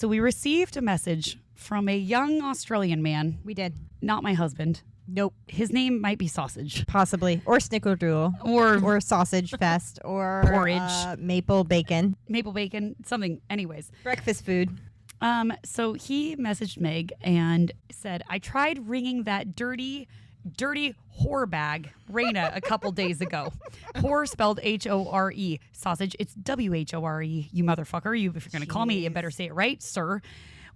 So we received a message from a young Australian man. We did. Not my husband. Nope. His name might be Sausage. Possibly. Or Snickerdoodle. Or Sausage Fest. Or Porridge. Maple Bacon. Maple bacon. Something. Anyways. Breakfast food. So he messaged Meg and said, I tried ringing that dirty whore bag, Raina, a couple days ago. Whore spelled H-O-R-E. Sausage, it's W-H-O-R-E. You motherfucker. If you're going to call me, you better say it right, sir.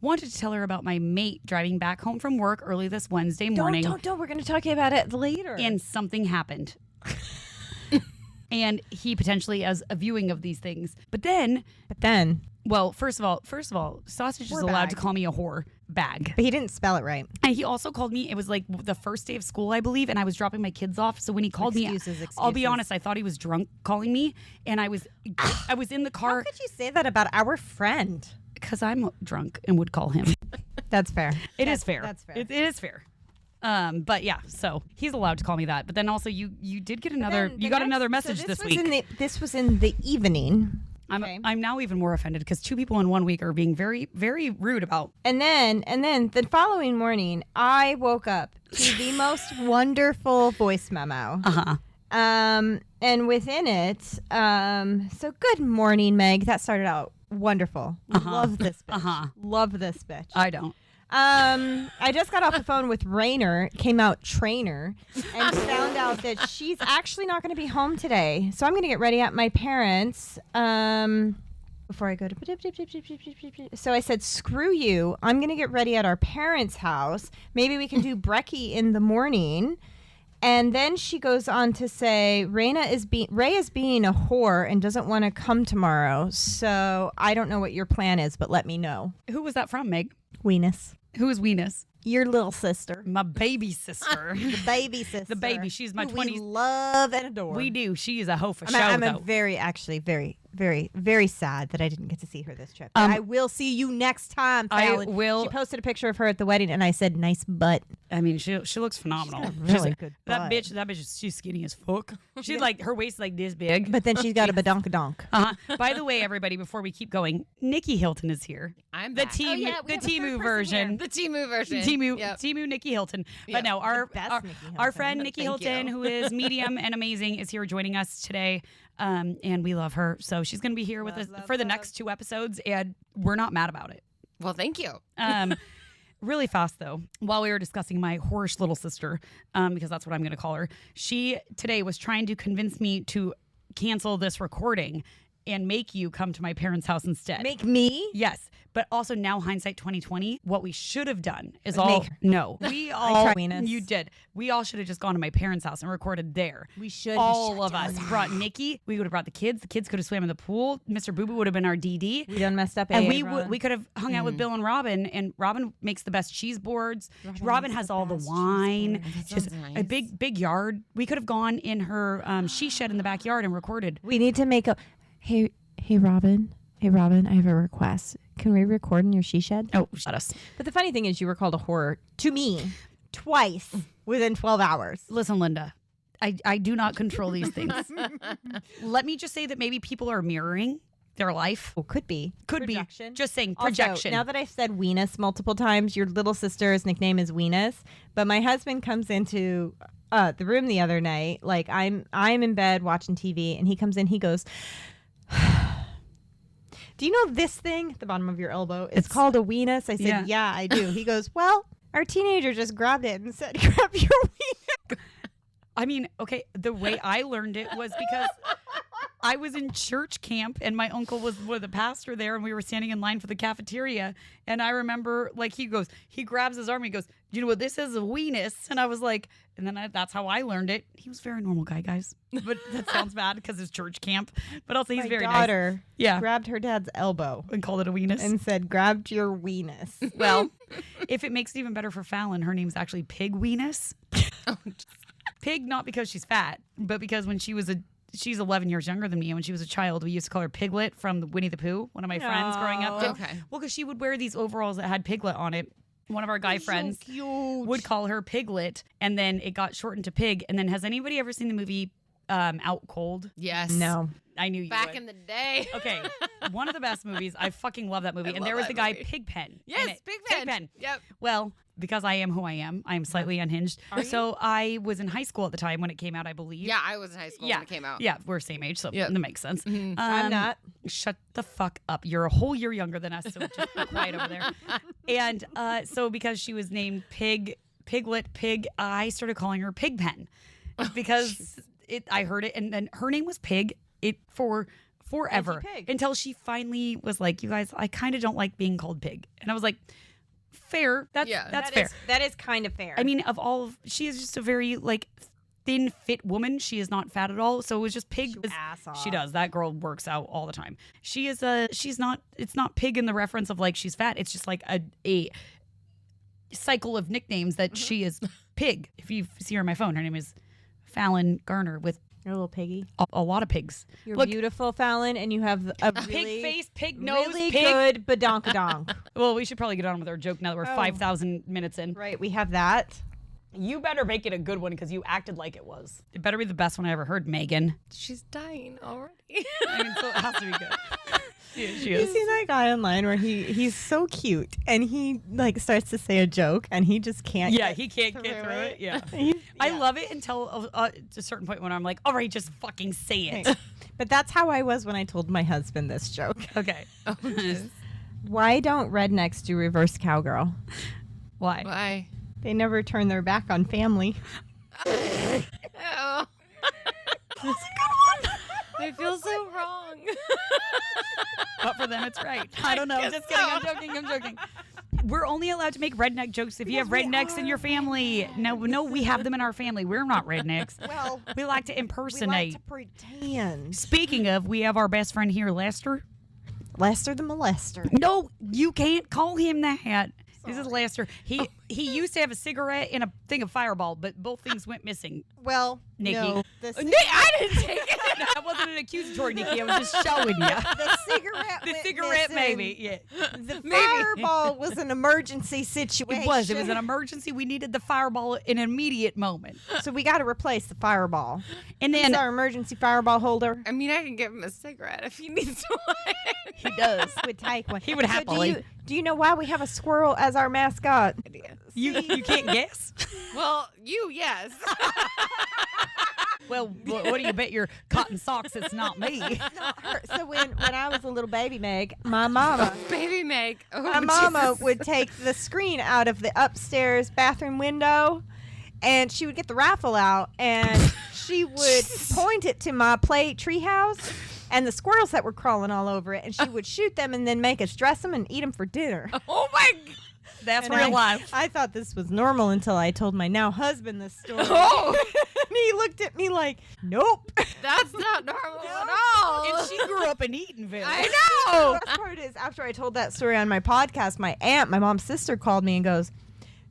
Wanted to tell her about my mate driving back home from work early this Wednesday morning. Don't. We're going to talk about it later. And something happened. And he potentially has a viewing of these things. But then. Well, first of all, Sausage is allowed to call me a whore bag. But he didn't spell it right. And he also called me, it was like the first day of school, I believe, and I was dropping my kids off. So when he called me, I'll be honest, I thought he was drunk calling me, and I was in the car. How could you say that about our friend? Because I'm drunk and would call him. That's fair. It is fair. That's fair. It is fair. But yeah, so he's allowed to call me that. But then also you did get another, got another message this week. This was in the evening. I'm now even more offended because 2 people in 1 week are being very, very rude about. And then the following morning, I woke up to the most wonderful voice memo. And within it, so good morning, Meg. That started out wonderful. Love this bitch. Love this bitch. I don't. I just got off the phone with Rainer, came out trainer, and found out that she's actually not going to be home today. So I'm going to get ready at my parents' before I go to... So I said, screw you. I'm going to get ready at our parents' house. Maybe we can do brekkie in the morning. And then she goes on to say, Ray is being a whore and doesn't want to come tomorrow. So I don't know what your plan is, but let me know. Who was that from, Meg? Weenus. Who is Weenus? Your little sister. My baby sister. The baby sister. The baby. She's my 20s. We love and adore. We do. She is a hoe for show, I'm very, very sad that I didn't get to see her this trip. But I will see you next time, Fallon. I will. She posted a picture of her at the wedding, and I said, nice butt. I mean, she looks phenomenal. Really good butt. That bitch, she's skinny as fuck. She's like, her waist like this big. But then she's got a badonkadonk. By the way, everybody, before we keep going, Nikki Hilton is here. I'm the back. Timu version. The Timu version. Timu Nikki Hilton. But no, our friend Nikki Thank Hilton, you. who is medium and amazing, is here joining us today. And we love her. So she's going to be here with us for the next 2 episodes, and we're not mad about it. Well, thank you. Really fast, though, while we were discussing my whorish little sister, because that's what I'm going to call her, she today was trying to convince me to cancel this recording and make you come to my parents' house instead. Make me? Yes. But also now, hindsight 2020, what we should have done is we all, you did. We all should have just gone to my parents' house and recorded there. We should. All of us brought Nikki. We would have brought the kids. The kids could have swam in the pool. Mr. Boo Boo would have been our DD. We done messed up. And we could have hung out with Bill and Robin. And Robin makes the best cheese boards. Robin has all the wine. Just nice. a big yard. We could have gone in her she shed in the backyard and recorded. We need to make a. Hey, Robin. Hey, Robin, I have a request. Can we record in your she shed? Oh, shut us. But the funny thing is you were called a whore to me twice within 12 hours. Listen, Linda, I do not control these things. Let me just say that maybe people are mirroring their life. Well, could be. Be. Just saying projection. Also, now that I've said Weenus multiple times, your little sister's nickname is Weenus. But my husband comes into the room the other night. Like I'm in bed watching TV, and he comes in, he goes... Do you know this thing at the bottom of your elbow? It's called a weenus. I said, yeah, I do. He goes, well, our teenager just grabbed it and said, grab your weenus. I mean, okay, the way I learned it was because I was in church camp and my uncle was the pastor there and we were standing in line for the cafeteria. And I remember, like, he grabs his arm and he goes, do you know what this is? A weenus. And I was like, and then that's how I learned it. He was a very normal guy, guys. But that sounds bad because it's church camp. But also he's very nice. My daughter grabbed her dad's elbow. And called it a weenus. And said, grabbed your weenus. Well, if it makes it even better for Fallon, her name's actually Pig Weenus. Pig, not because she's fat, but because when she's 11 years younger than me, and when she was a child, we used to call her Piglet from the Winnie the Pooh, one of my friends growing up. Okay. Well, because she would wear these overalls that had Piglet on it. One of our guy friends would call her Piglet, and then it got shortened to Pig. And then has anybody ever seen the movie Out Cold? Yes. No. I knew you Back would. in the day. Okay, one of the best movies. I fucking love that movie. And love there was that the guy movie. Pigpen. in Yes, it. Pigpen. Yep. Well, because I am who I am slightly unhinged. So I was in high school at the time when it came out, I believe. Yeah, I was in high school when it came out. Yeah, we're same age, so Yep. that makes sense. I'm not. Shut the fuck up. You're a whole year younger than us, so just be quiet over there. And so because she was named Piglet, I started calling her Pigpen because I heard it, and then her name was Pig. For forever Pig. until she finally was like, "You guys, I kind of don't like being called Pig," and I was like, "Fair, that's fair." That is kind of fair. I mean, she is just a very like thin, fit woman. She is not fat at all. So it was just Pig. ass off. She does. That girl works out all the time. She's not. It's not Pig in the reference of like she's fat. It's just like a cycle of nicknames that she is Pig. If you see her on my phone, her name is Fallon Garner with You're a little piggy. a lot of pigs. You're Look, beautiful, Fallon, and you have a pig really, face, pig nose, really pig. good badonkadonk. Well, we should probably get on with our joke now that we're 5,000 minutes in. Right, we have that. You better make it a good one because you acted like it was. It better be the best one I ever heard, Megan. She's dying already. I mean, so it has to be good. She You is. see that guy online where he's so cute and he like starts to say a joke and he just can't. Yeah, get he can't get through it. Yeah. He's- I yeah. love it until a certain point when I'm like, all right, just fucking say it. But that's how I was when I told my husband this joke. Okay. Why don't rednecks do reverse cowgirl? Why? Why? They never turn their back on family. Oh. I feel so wrong. But for them, it's right. I don't know. guess Just kidding. so. I'm joking. We're only allowed to make redneck jokes if you have rednecks in your family. No, we have them in our family. We're not rednecks. Well, We like to we impersonate. like to pretend. Speaking of, we have our best friend here, Lester. Lester the molester. No, you can't call him that. This is Lester. He used to have a cigarette and a thing of Fireball, but both things went missing. Well, Nikki. no, I didn't take it. That wasn't an accusatory, Nikki. I was just showing you. the cigarette. The went cigarette, missing. maybe. Yeah. The Maybe. fireball was an emergency situation. It was. It was an emergency. We needed the Fireball in an immediate moment. So we got to replace the fireball. And This then is our emergency fireball holder. I mean, I can give him a cigarette if he needs one. he does. Would take one. He would So happily. Do you know why we have a squirrel as our mascot? You can't guess? Well, yes. Well, what do you bet your cotton socks it's not me? Not her. So when I was a little baby Meg, my mama Baby Meg. Oh, my mama Jesus. would take the screen out of the upstairs bathroom window and she would get the rifle out and she would point it to my play treehouse and the squirrels that were crawling all over it and she would shoot them and then make us dress them and eat them for dinner. Oh my. That's And real life. I thought this was normal until I told my now husband this story. Oh, And he looked at me like, nope. that's not normal at all. And she grew up in Eatonville. I The know. best part is, after I told that story on my podcast, my aunt, my mom's sister, called me and goes,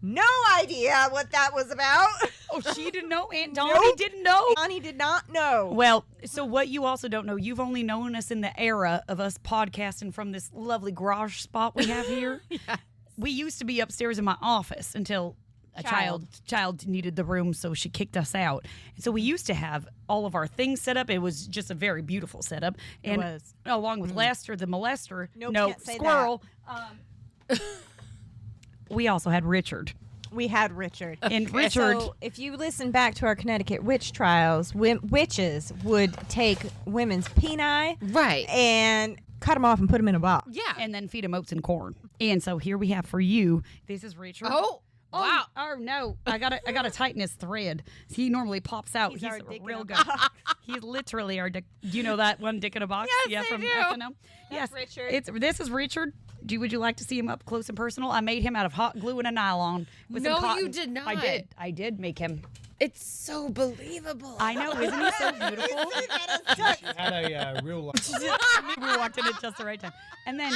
no idea what that was about. Oh, she didn't know? Aunt Donnie Nope. didn't know? Donnie did not know. Well, so what you also don't know, you've only known us in the era of us podcasting from this lovely garage spot we have here. Yes. We used to be upstairs in my office until a child needed the room, so she kicked us out. And so we used to have all of our things set up. It was just a very beautiful setup. And was. along with Lester, the molester, Nope, no, can't say squirrel. We also had Richard. We had Richard. And Richard, So if you listen back to our Connecticut witch trials, witches would take women's peni Right. and cut them off and put them in a box. Yeah. and then feed him oats and corn. And so here we have for you, this is Richard. Oh. Wow. Oh no! I gotta tighten his thread. He normally pops out. He's our dick in real a good. He's literally our dick. Do you know that one dick in a box? Yes, I from do. SNL. Yes, Richard. This is Richard. Would you like to see him up close and personal? I made him out of hot glue and a nylon. With No, some cotton. you did not. I did make him. It's so believable. I know, isn't he so beautiful? She had a real life. We walked in at just the right time. And then,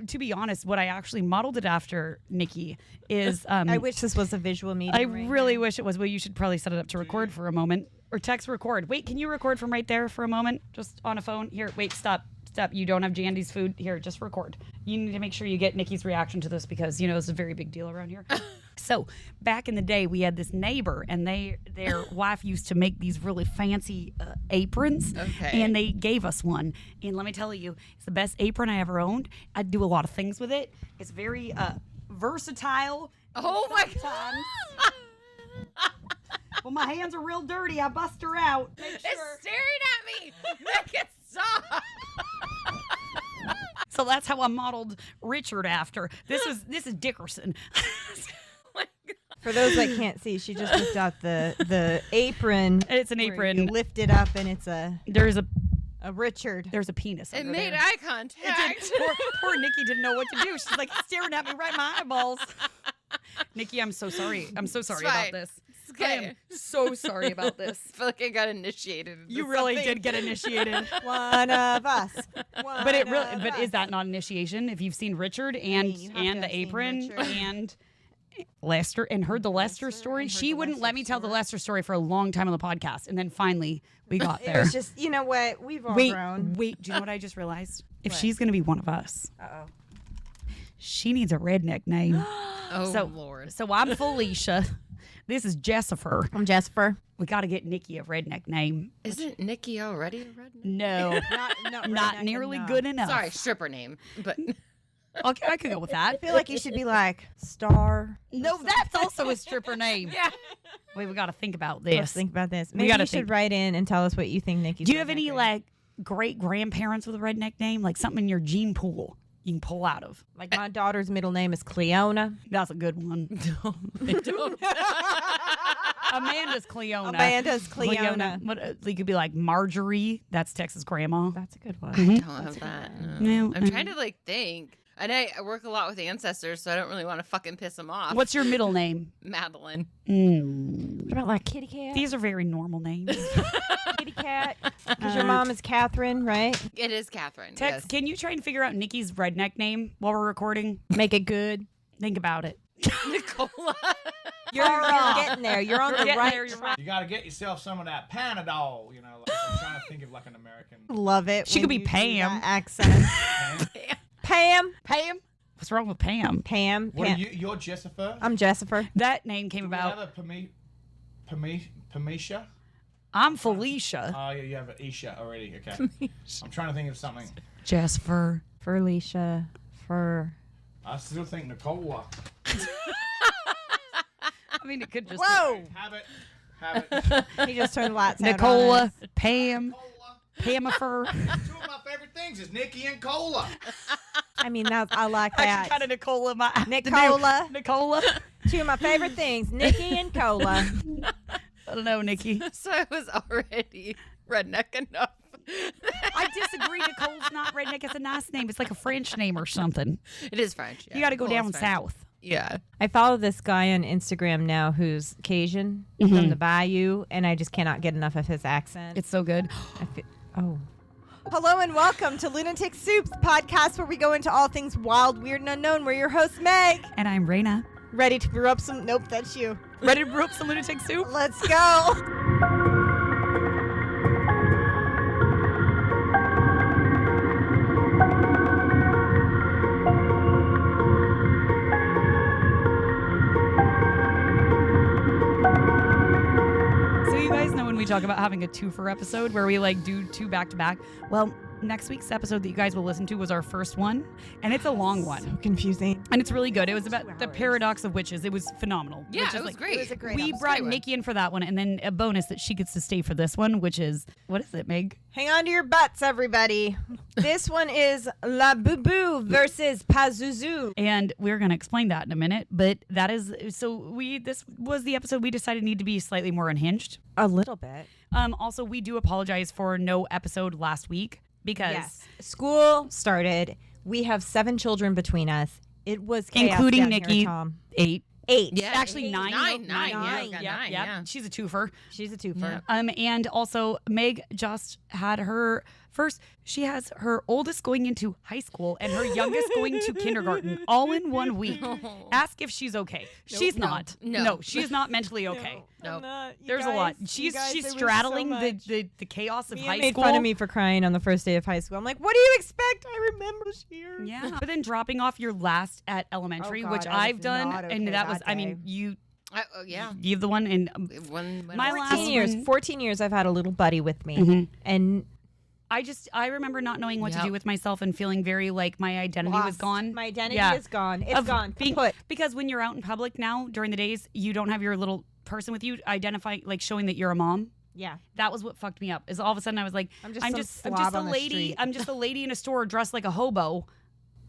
to be honest, what I actually modeled it after, Nikki, is I wish this was a visual medium. I right really now. wish it was. Well, you should probably set it up to record for a moment or text record. Wait, can you record from right there for a moment? Just on a phone? Here, wait, stop. You don't have Jandy's food. Here, just record. You need to make sure you get Nikki's reaction to this because, it's a very big deal around here. So back in the day, we had this neighbor, and their wife used to make these really fancy aprons, Okay. and they gave us one. And let me tell you, it's the best apron I ever owned. I do a lot of things with it. It's very versatile. Oh my Sometimes- god! Well, my hands are real dirty. I bust her out. Make sure. It's staring at me. Make it stop. So that's how I modeled Richard after. This is Dickerson. For those that can't see, she just whipped out the apron. It's an where apron. You lift it up, and it's a There's a Richard. there's a penis. It under made there. eye contact. Poor Nikki didn't know what to do. She's like staring at me right in my eyeballs. Nikki, I'm so sorry. I'm so sorry about fine. this. It's I okay. am so sorry about this. I feel like I got initiated. into You really something. did get initiated. One of us. But it really but is that not initiation? If you've seen Richard and you have to and have the seen apron Richard. and Lester and heard the Lester story, and heard she the wouldn't Lester let me tell the story. Lester story for a long time on the podcast, and then finally we got It there. was just, you know what? We've all Wait, grown. wait. Do you know what I just realized? If What? she's gonna be one of us, Uh-oh. she needs a redneck name. Oh So- Lord. So I'm Felicia. This is Jessifer. I'm Jasper. We got to get Nikki a redneck name. Isn't Nikki already a redneck? No, not redneck nearly enough. good enough. Sorry, stripper name. But Okay, I could go with that. I feel like you should be like Star. No, that's also a stripper name. yeah. Wait, we got to think about Let's this. think about this. We Maybe gotta you think. should write in and tell us what you think Nikki's. Do you have any redneck is. like great grandparents with a redneck name, like something in your gene pool you can pull out of? Like my daughter's middle name is Cleona. That's a good one. Don't. Amanda's Cleona. Amanda's Cleona. What, you could be like Marjorie. That's Texas grandma. That's a good one. Don't have that. No. No, I'm trying to think. And I work a lot with ancestors, so I don't really want to fucking piss them off. What's your middle name? Madeline? What about like Kitty Cat? These are very normal names. Kitty Cat. Because your mom is Catherine, right? It is Catherine. Tex, yes. can you try and figure out Nikki's redneck name while we're recording? Make it good. Think about it. Nicola. You're getting there. You're on the getting right there, you're track. You got to get yourself some of that Panadol. Like, I'm trying to think of like an American. Love it. She when could be you do Pam. that accent. Pam. Pam? What's wrong with Pam? Pam. What are Pam. you? You're Jessica. I'm Jessifer. That name came Do we have about. a Pamisha? I'm Felicia. Oh, yeah, you have an Isha already. Okay. I'm trying to think of something. Jasper. Felicia. Fur. I still think Nicola. I mean, it could just Whoa! Have it. He just turned the lights out. on Nicola, us. Pam, Cola. Pamifer. Two of my favorite things is Nikki and Cola. I mean, I like I that. actually kind of Nicola. My Nicola. Nicola. Two of my favorite things, Nikki and Cola. I don't know, Nikki. So I was already redneck enough. I disagree. Nicole's not redneck. It's a nice name. It's like a French name or something. It is French. Yeah. You got to go Nicola's down French. south. Yeah. I follow this guy on Instagram now who's Cajun Mm-hmm. from the Bayou, and I just cannot get enough of his accent. It's so good. Oh. Hello and welcome to Lunatic Soups, the podcast where we go into all things wild, weird, and unknown. We're your host, Meg. And I'm Raina. Ready to brew up some... Nope, that's you. Ready to brew up some lunatic soup? Let's go. So you guys know when we talk about having a twofer episode where we like do two back to back? Well, next week's episode that you guys will listen to was our first one, and it's a long one. So confusing. And it's really good. It was about 2 the hours. paradox of witches. It was phenomenal. Yeah, which is it was like, great. It was a great We episode. brought Great one. Nikki in for that one, and then a bonus that she gets to stay for this one, which is, what is it, Meg? Hang on to your butts, everybody. This one is Labubu versus Pazuzu. And we're going to explain that in a minute. But that is, this was the episode we decided need to be slightly more unhinged. A little bit. Also, we do apologize for no episode last week because, Yes. School started. We have 7 children between us. It was chaos including down here, Nikki, Tom. 8. 8. Yeah. Actually, 8, 9. nine, No, nine, yeah, nine. I've got Yeah, nine, yeah. yeah. She's a twofer. She's a twofer. Yeah. And also Meg just had her First, she has her oldest going into high school and her youngest going to kindergarten all in 1 week. Ask if she's okay. She's not. No, she is not mentally okay. No. There's a lot. She's straddling the chaos of high made school. fun of me for crying on the first day of high school. I'm like, what do you expect? I remember this year. Yeah. But then dropping off your last at elementary, Oh, which God, I I've was done, not and okay that was, that I mean, day. you Yeah. have the one, and When my I was last 14 years. one- 14 years I've had a little buddy with me. Mhm. And I remember not knowing what to Yep. do with myself and feeling very like my identity was lost. gone. My identity Yeah. is gone. It's Of gone. being- Kaput. Because when you're out in public now during the days, you don't have your little person with you identifying, like showing that you're a mom. Yeah. That was what fucked me up. Is all of a sudden I was like, I'm just I'm some just slob a on the lady. street. I'm just a lady in a store dressed like a hobo.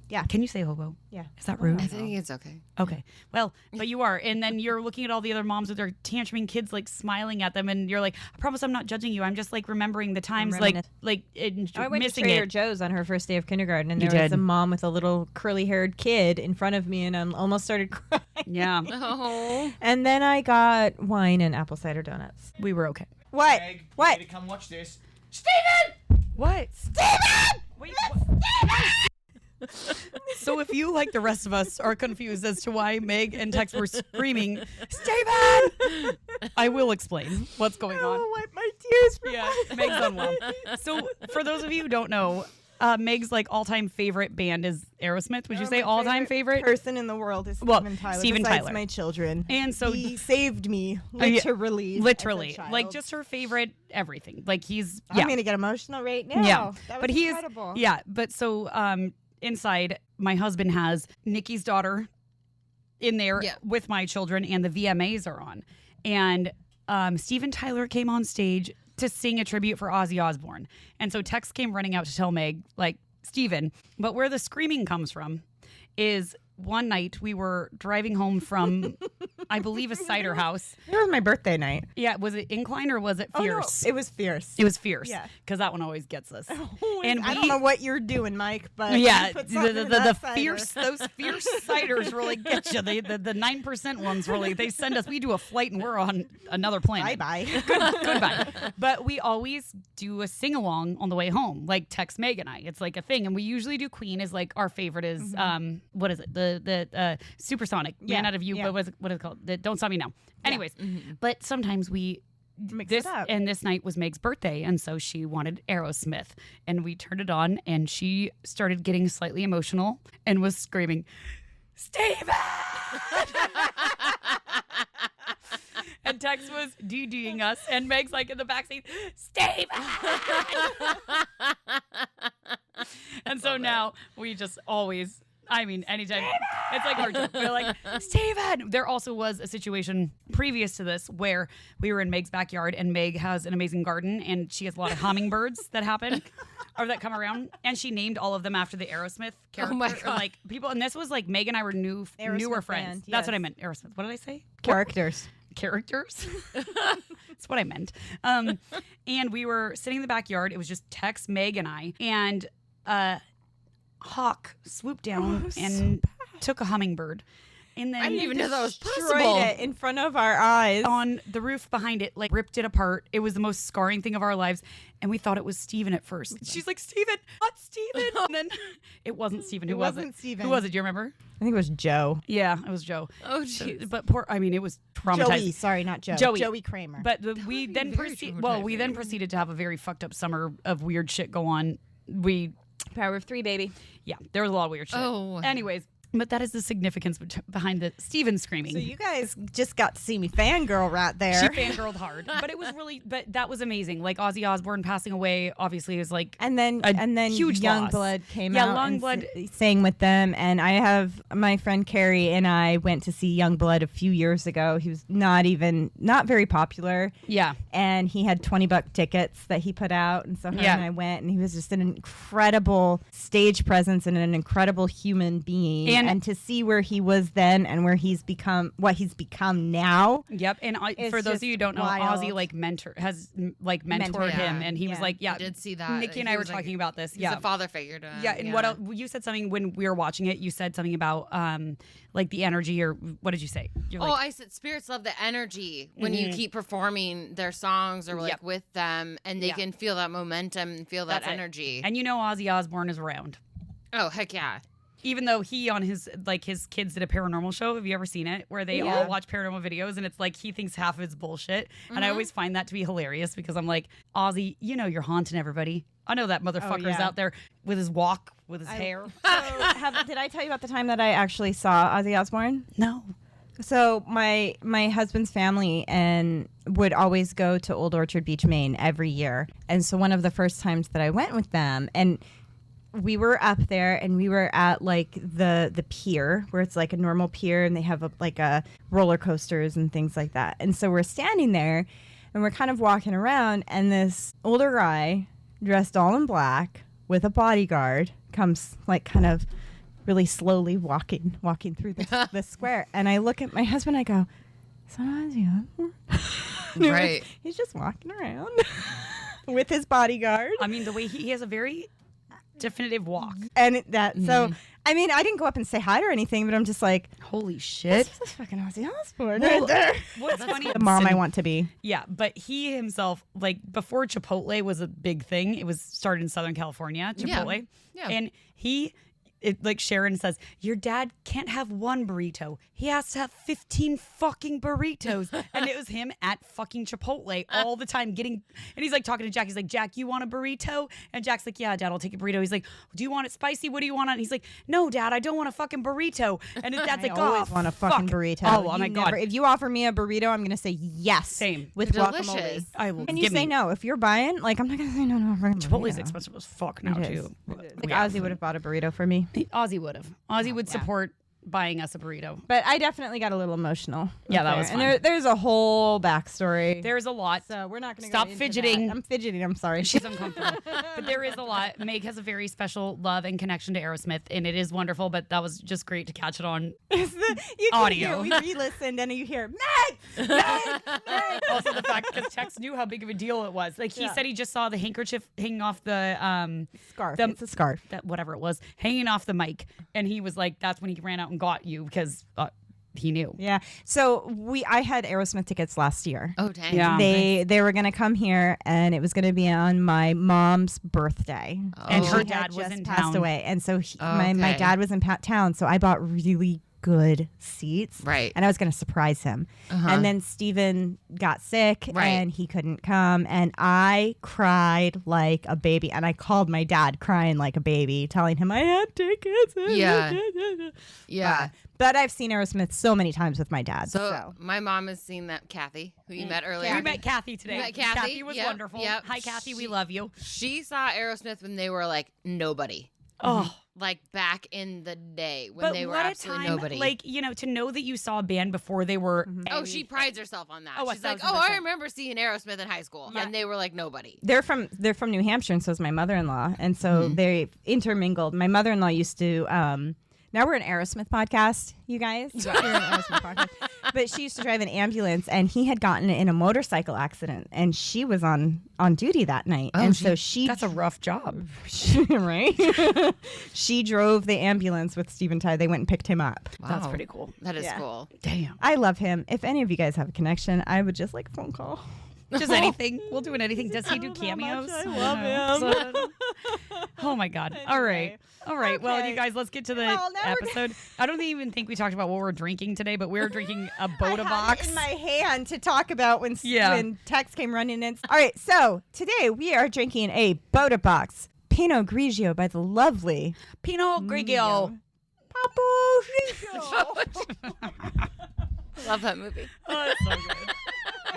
Yeah. Can you say hobo? Yeah. Is that rude? I think it's okay. Okay. Well, but you are. And then you're looking at all the other moms with their tantruming kids, like smiling at them. And you're like, I promise I'm not judging you. I'm just like remembering the times I went to missing Trader it. Joe's on her first day of kindergarten, and You there was did. a mom with a little curly-haired kid in front of me, and I almost started crying. Yeah. Oh. And then I got wine and apple cider donuts. We were okay. What? Meg, you What? need to come watch this. What? Steven! Wait, So if you, like the rest of us, are confused as to why Meg and Tex were screaming, Steven! I will explain what's going on. wipe my tears from Yeah, Meg's unwell. So for those of you who don't know, Meg's like all-time favorite band is Aerosmith. Would you say all-time favorite? person in the world is Well, Steven Tyler. Steven besides Tyler. my children. And so He saved me yeah, literally. literally, as a like child. just her favorite everything. Like he's I'm gonna get emotional right now. Yeah, That was but he incredible. is. Yeah, but so inside, my husband has Nikki's daughter in there Yeah. with my children, and the VMAs are on. And Steven Tyler came on stage to sing a tribute for Ozzy Osbourne, and so Tex came running out to tell Meg, like, Steven. But where the screaming comes from is one night we were driving home from, I believe, a cider house. It was my birthday night. Yeah, was it Incline or was it Fierce? Oh, no, it was fierce. It was Fierce. Yeah. Because that one always gets us. And I don't know what you're doing, Mike, but Yeah, you put the something in that cider. fierce, those fierce ciders really get you. The 9% ones really, they send us, we do a flight and we're on another planet. Bye. Goodbye. But we always do a sing along on the way home, like Tex, Meg, and I. It's like a thing. And we usually do Queen is like our favorite is, what is it? The Supersonic, Man Yeah, Out of You, yeah. but what is it called? The Don't Stop Me Now. Anyways, but sometimes we Mix this it up. and this night was Meg's birthday, and so she wanted Aerosmith, and we turned it on, and she started getting slightly emotional and was screaming, "Steven!" And Tex was DDing us, and Meg's like in the backseat, "Steven!" And so now we just always. I mean, anytime. It's like our joke. We're like, Steven! There also was a situation previous to this where we were in Meg's backyard, and Meg has an amazing garden, and she has a lot of hummingbirds that happen or that come around. And she named all of them after the Aerosmith character. my or, God. like people. And this was like Meg and I were newer Aerosmith friends. band, That's what I yes. meant. Aerosmith. What did I say? Characters. Characters. That's what I meant. And we were sitting in the backyard. It was just Tex, Meg, and I. And hawk swooped down and took a hummingbird, and then I didn't even know that was Destroyed possible. it in front of our eyes. on the roof behind it, like ripped it apart. It was the most scarring thing of our lives, and we thought it was Steven at first. She's like, "Steven, not Steven." And then it wasn't Steven. Who It was wasn't it? Steven. Who was it? Do you remember? I think it was Joe. Yeah, it was Joe. Oh, So- jeez. but poor. I mean, it was traumatizing. Joey. Sorry, not Joe. Joey. Joey Kramer. But we be then very proceeded. Well, we then traumatizing. proceeded to have a very fucked up summer of weird shit go on. Power of 3, baby. Yeah, there was a lot of weird shit. Oh. Anyways, but that is the significance behind the Steven screaming. so you guys just got to see me fangirl right there. She fangirled hard, but it was really, but that was amazing. Like Ozzy Osbourne passing away, obviously, is like, And then A huge loss. Youngblood came Yeah, out and Youngblood- sang with them. And I have my friend Carrie and I went to see Youngblood a few years ago. He was not very popular. yeah, And he had $20 tickets that he put out. And so her Yeah. and I went, and he was just an incredible stage presence and an incredible human being. And and to see where he was then and where he's become, what he's become now. Yep. And It's for those just of you who don't know, wild. Ozzy mentored Mentored him, him. and he was Yeah. like, yeah. I did see that. Nikki and I He were was, like, talking about this. He's Yeah. a father figure to him. Yeah, and what else, you said something when we were watching it. You said something about like the energy, or what did you say? You're Oh, like, I said spirits love the energy when you keep performing their songs or like Yep. with them, and they Yeah. can feel that momentum and feel that That's it. energy. and you know Ozzy Osbourne is around. Oh heck yeah! Even though he on his kids did a paranormal show. Have you ever seen it? Where they all watch paranormal videos and it's like he thinks half of it's bullshit. And I always find that to be hilarious because I'm like, Ozzy, you know you're haunting everybody. I know that motherfucker's yeah. out there with his walk, with his hair. So, did I tell you about the time that I actually saw Ozzy Osbourne? No. So my husband's family and would always go to Old Orchard Beach, Maine every year. And so one of the first times that I went with them, and we were up there and we were at like the pier where it's like a normal pier and they have a roller coasters and things like that. And so we're standing there and we're kind of walking around, and this older guy dressed all in black with a bodyguard comes like kind of really slowly walking through the square. And I look at my husband, I go, "Is that Ozzy Osbourne?" Right. He's just walking around with his bodyguard. I mean, the way he has a very definitive walk. And so, I mean, I didn't go up and say hi or anything, but I'm just like, Holy shit. this is fucking Ozzy Osbourne Well, right there. What's funny? The mom I want to be. Yeah, but he himself, like before Chipotle was a big thing, it was started in Southern California, Chipotle. Yeah. And like Sharon says, your dad can't have one burrito. He has to have 15 fucking burritos. And it was him at fucking Chipotle all the time and he's like talking to Jack. He's like, "Jack, you want a burrito?" And Jack's like, "Yeah, Dad, I'll take a burrito." He's like, "Do you want it spicy? What do you want?" And he's like, "No, Dad, I don't want a fucking burrito." And his dad's I like, always "Oh, want a fucking fuck." burrito. Oh, You my God. If you offer me a burrito, I'm going to say yes. Same. With They're guacamole. delicious. I will And you give say me. no. If you're buying, like, I'm not going to say no. Chipotle's expensive as fuck now, It is. too. Like, Ozzy would have bought a burrito for me. Ozzy would have. Ozzy would support buying us a burrito. But I definitely got a little emotional. Yeah, up that there. was And fun. there's a whole backstory. There's a lot. So we're not going to Stop go into fidgeting. that. I'm fidgeting. I'm sorry. She's uncomfortable. But there is a lot. Meg has a very special love and connection to Aerosmith, and it is wonderful, but that was just great to catch it on You can audio. Hear, we re-listened and you hear Meg, Meg, Meg. also the fact because Tex knew how big of a deal it was. Like he said he just saw the handkerchief hanging off the Scarf. The- It's a scarf. that whatever it was, hanging off the mic. And he was like, that's when he ran out and got you because he knew. Yeah. So I had Aerosmith tickets last year. Oh dang. Yeah. They were gonna come here, and it was gonna be on my mom's birthday, And Oh. her She dad had was just in passed town. away, and so my Okay. dad was in town, so I bought really good seats, Right. and I was gonna surprise him, Uh-huh. and then Steven got sick, Right. and he couldn't come, and I cried like a baby, and I called my dad crying like a baby, telling him I had tickets. Yeah. Yeah. But I've seen Aerosmith so many times with my dad. So my mom has seen that Kathy, who you met earlier. We met Kathy today. You met Kathy? was Yep, wonderful. yep. Hi, Kathy. We She- love you. She saw Aerosmith when they were like nobody. Oh, Like back in the day when but they were what a absolutely time! nobody. Like to know that you saw a band before they were. oh, she prides herself on that. Oh, She's like, 1,000%. oh, I remember seeing Aerosmith in high school, Yeah. and they were like nobody. They're from New Hampshire, and so is my mother-in-law, and so they intermingled. My mother-in-law used to. Now we're an Aerosmith podcast, you guys. We're an Aerosmith podcast. But she used to drive an ambulance, and he had gotten in a motorcycle accident, and she was on duty that night, and so she That's a rough job. right. She drove the ambulance with Steven Ty. They went and picked him up. That's Wow. pretty cool. That is Yeah. cool. Damn. I love him. If any of you guys have a connection, I would just like a phone call. Just anything. We'll do anything. Does he do cameos? I don't love know. Oh my God. All right. All right. Well, Okay. you guys, let's get to the Well, now we're episode. I don't even think we talked about what we're drinking today, but we're drinking a Boda I had box. it in my hand to talk about when Yeah. when Tex came running in. All right, so today we are drinking a Boda Box Pinot Grigio by the lovely Pinot Grigio. Papo Grigio. Love that movie. Oh, it's so good.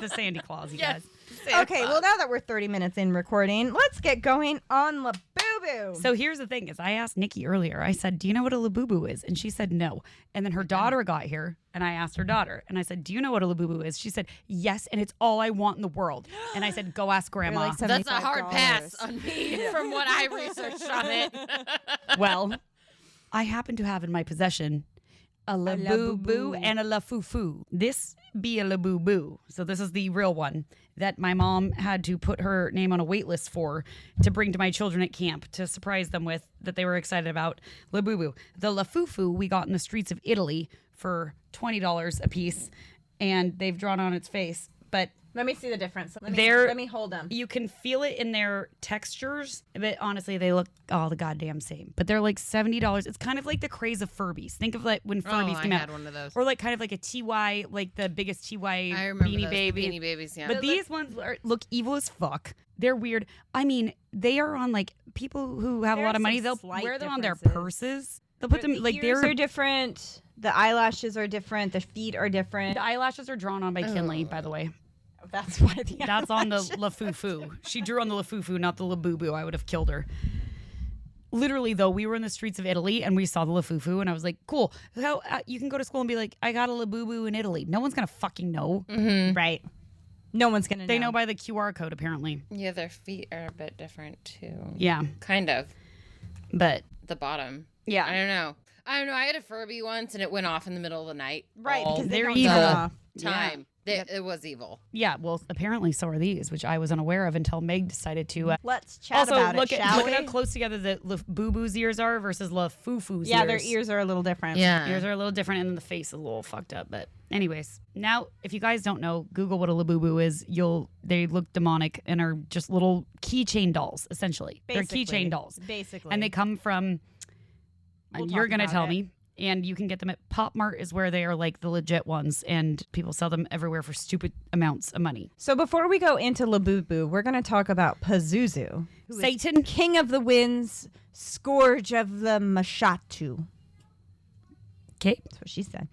The Sandy Claus, you Yes. guys. Okay, well now that we're 30 minutes in recording, let's get going on Labubu. So here's the thing: is I asked Nikki earlier. I said, "Do you know what a Labubu is?" And she said, "No." And then her daughter got here, and I asked her daughter, and I said, "Do you know what a Labubu is?" She said, "Yes," and it's all I want in the world. And I said, "Go ask Grandma." like That's a hard $75. pass on me from what I researched on it. Well, I happen to have in my possession a Labubu and a Lafufu. This be a Labubu. So this is the real one that my mom had to put her name on a wait list for to bring to my children at camp to surprise them with that they were excited about Labubu. The Lafufu we got in the streets of Italy for $20 a piece, and they've drawn on its face. But Let me see the difference. Let me hold them. you can feel it in their textures, but honestly, they look all the goddamn same. But they're like $70. It's kind of like the craze of Furbies. Think of like when Furbies came I out. had one of those. Or like kind of like a TY, like the biggest TY I remember Beanie those, Baby. Beanie Babies, yeah. But these ones look evil as fuck. They're weird. I mean, they are on like people who have a There lot are of money. some They'll slight wear them on their differences. purses. They'll put them The like ears they're are different. The eyelashes are different. The feet are different. the eyelashes are drawn on by Kinley, by the way. That's why the That's on the Lafufu. She drew on the Lafufu, not the Labubu. I would have killed her. Literally, though, we were in the streets of Italy and we saw the Lafufu, and I was like, cool. How you can go to school and be like, I got a Labubu in Italy. No one's going to fucking know. right. No one's gonna. They know by the QR code, apparently. Yeah, their feet are a bit different too. Yeah. Kind of. But, The bottom. yeah. I don't know. I had a Furby once and it went off in the middle of the night. Right, All because they're they don't evil. turn off. time. It was evil. Yeah, well, apparently so are these, which I was unaware of until Meg decided to. Let's chat Also, about look it, at shall look we? at how close together the Labubu's ears are versus Lafufu's Yeah, ears. their ears are a little different. Yeah. Ears are a little different, and then the face is a little fucked up. But anyways, now if you guys don't know, Google what a Labubu is. They look demonic and are just little keychain dolls, essentially. They're keychain dolls, Basically. and they come from. We'll You're talk gonna about tell it. me. And you can get them at Pop Mart is where they are like the legit ones, and people sell them everywhere for stupid amounts of money. So before we go into Labubu, we're going to talk about Pazuzu, who is Satan. King of the Winds, Scourge of the Mashatu. Okay. That's what she said.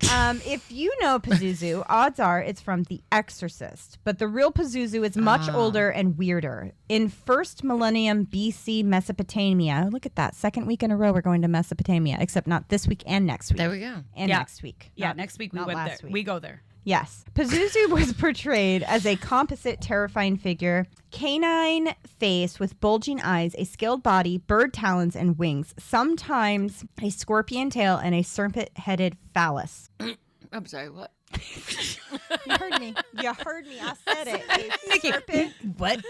If you know Pazuzu, odds are it's from The Exorcist. But the real Pazuzu is much older and weirder. In first millennium BC Mesopotamia, look at that. Second week in a row we're going to Mesopotamia, except not this week and next week. There we go. And Yeah. next week. Yeah, Not- next week we not went there. last week. We go there. Yes. Pazuzu was portrayed as a composite, terrifying figure, canine face with bulging eyes, a scaled body, bird talons, and wings, sometimes a scorpion tail, and a serpent-headed phallus. I'm sorry, what? You heard me. You heard me. I said it. A What?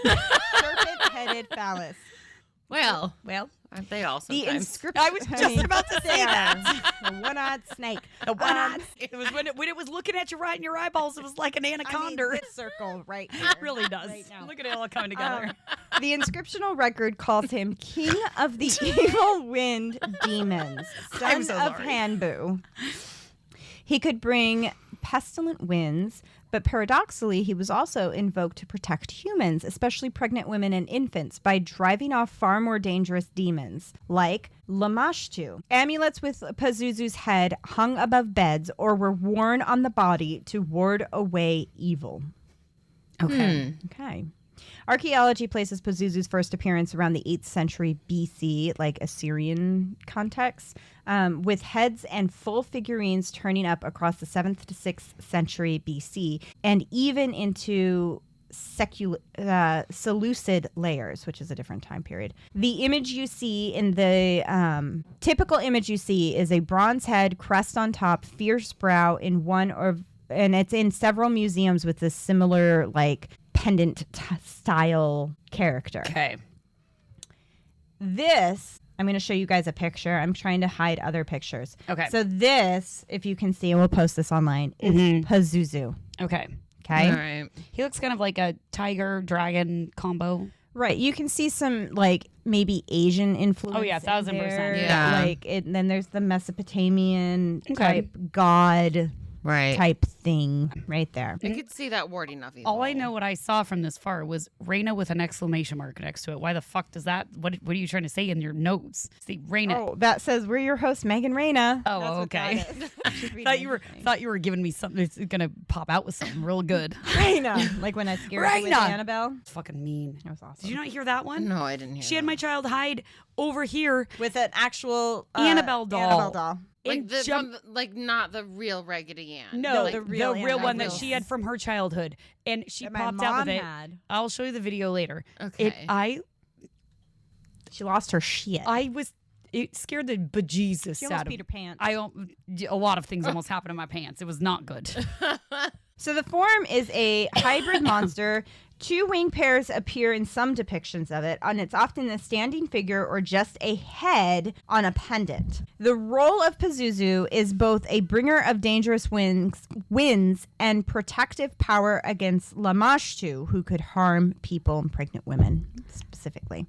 serpent-headed phallus. Well, Well, aren't they all The sometimes? inscription. I was just about to say that. The one-eyed snake. The one it was when it was looking at you right in your eyeballs. It was like an I mean, anaconda. this circle right here. It really does. Right now. Look at it all coming together. The inscriptional record calls him King of the Evil Wind Demons, I'm son so of sorry. Hanbu. He could bring pestilent winds, but paradoxically, he was also invoked to protect humans, especially pregnant women and infants, by driving off far more dangerous demons, like Lamashtu. Amulets with Pazuzu's head hung above beds or were worn on the body to ward away evil. Okay. Okay. Archaeology places Pazuzu's first appearance around the 8th century BC, like Assyrian context, with heads and full figurines turning up across the 7th to 6th century BC, and even into Seleucid layers, which is a different time period. The image you see in the typical image you see is a bronze head, crest on top, fierce brow in one or, and it's in several museums with this similar like pendant style character. Okay. This, I'm going to show you guys a picture. I'm trying to hide other pictures. Okay. So this, if you can see, and we'll post this online, is Pazuzu. Okay. Okay. All right. He looks kind of like a tiger dragon combo. Right. You can see some like maybe Asian influence. Oh, yeah, in 1000%. there. Yeah. Like it, and then there's the Mesopotamian Okay. type god Right. type thing right there. I could see that wording of evil. All I know what I saw from this far was Reina with an exclamation mark next to it. Why the fuck does that? What are you trying to say in your notes? See, Reina. Oh, that says we're your host, Megan Reyna. Oh, That's what okay. that is. thought you were giving me something that's gonna pop out with something real good. Reyna. Like when I scared you with Reyna. Annabelle. It's fucking mean. That was awesome. Did you not hear that one? No, I didn't hear She had that. my child hide over here. With an actual Annabelle doll. Annabelle doll. Like and the jump- like not the real Raggedy Ann. No, like, the the real real one that Annabelle. she had from her childhood, and she That my popped out with mom it. had. I'll show you the video later. Okay. She lost her shit. I was It scared the bejesus She out almost of peed her pants. a lot of things almost happened in my pants. It was not good. So the form is a hybrid monster. 2 wing pairs appear in some depictions of it, and it's often a standing figure or just a head on a pendant. The role of Pazuzu is both a bringer of dangerous winds and protective power against Lamashtu, who could harm people and pregnant women specifically.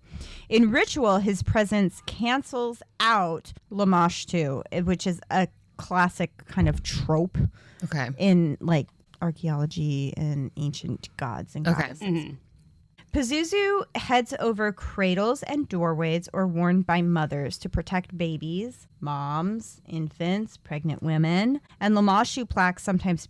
In ritual, his presence cancels out Lamashtu, which is a classic kind of trope Okay. in like archaeology and ancient gods and Okay. goddesses. Pazuzu heads over cradles and doorways or worn by mothers to protect babies, moms, infants, pregnant women, and Lamashu plaques sometimes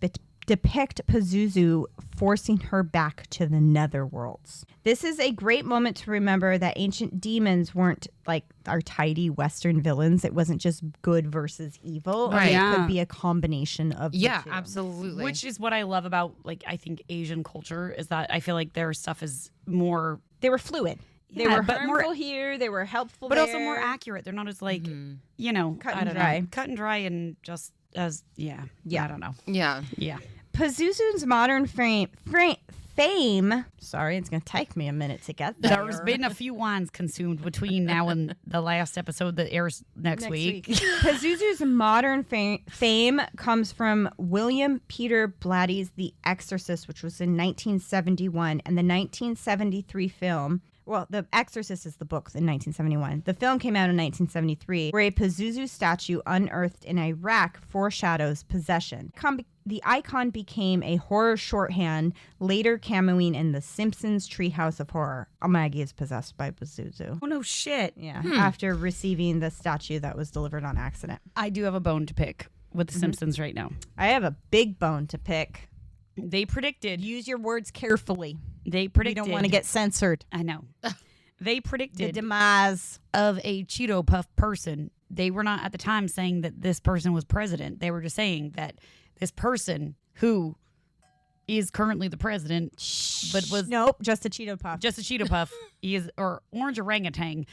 depict Pazuzu forcing her back to the netherworlds. This is a great moment to remember that ancient demons weren't like our tidy Western villains. It wasn't just good versus evil. Right. It Yeah. could be a combination of the Yeah, two. absolutely. Which is what I love about, like, I think Asian culture is that I feel like their stuff is more, They were fluid. They Yeah, were but harmful more- here. They were helpful but there. also more accurate. They're not as like, Mm-hmm. Cut I and don't dry. know, cut and dry, and just as Yeah. I don't know. yeah. Yeah. Pazuzu's modern fame. Sorry, it's going to take me a minute to get there. There's been a few wines consumed between now and the last episode that airs next week. Pazuzu's modern fame comes from William Peter Blatty's The Exorcist, which was in 1971, and the 1973 film. Well, The Exorcist is the book in 1971. The film came out in 1973, where a Pazuzu statue unearthed in Iraq foreshadows possession. The icon became a horror shorthand, later cameoing in The Simpsons Treehouse of Horror. Maggie is possessed by Pazuzu. Oh no shit! Yeah, after receiving the statue that was delivered on accident. I do have a bone to pick with The Simpsons right now. I have a big bone to pick. They predicted. Use your words carefully. They We predicted. don't want to get censored. I know. They The predicted demise. of a Cheeto Puff person. They were not at the time saying that this person was president. They were just saying that this person who is currently the president, but was Nope, just a Cheeto Puff. just a Cheeto Puff, he is, or orange orangutan.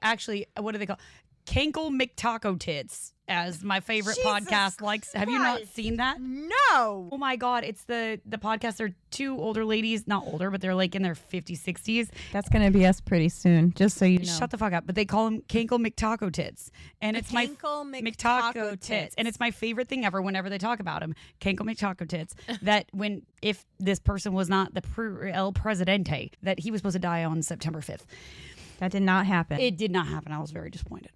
Actually, what do they call? Cankle McTaco Tits, as my favorite Jesus podcast likes. Have you not Christ. seen that? No. Oh my God, it's the podcast. They're 2 older ladies, not older, but they're like in their 50s, 60s. That's going to be us pretty soon, just so you know. Shut the fuck up. But they call them Cankle McTaco Tits. And it's my Cankle McTaco Tits. And it's my favorite thing ever whenever they talk about him. Cankle McTaco Tits. That if this person was not the El Presidente, that he was supposed to die on September 5th. That did not happen. It did not happen. I was very disappointed.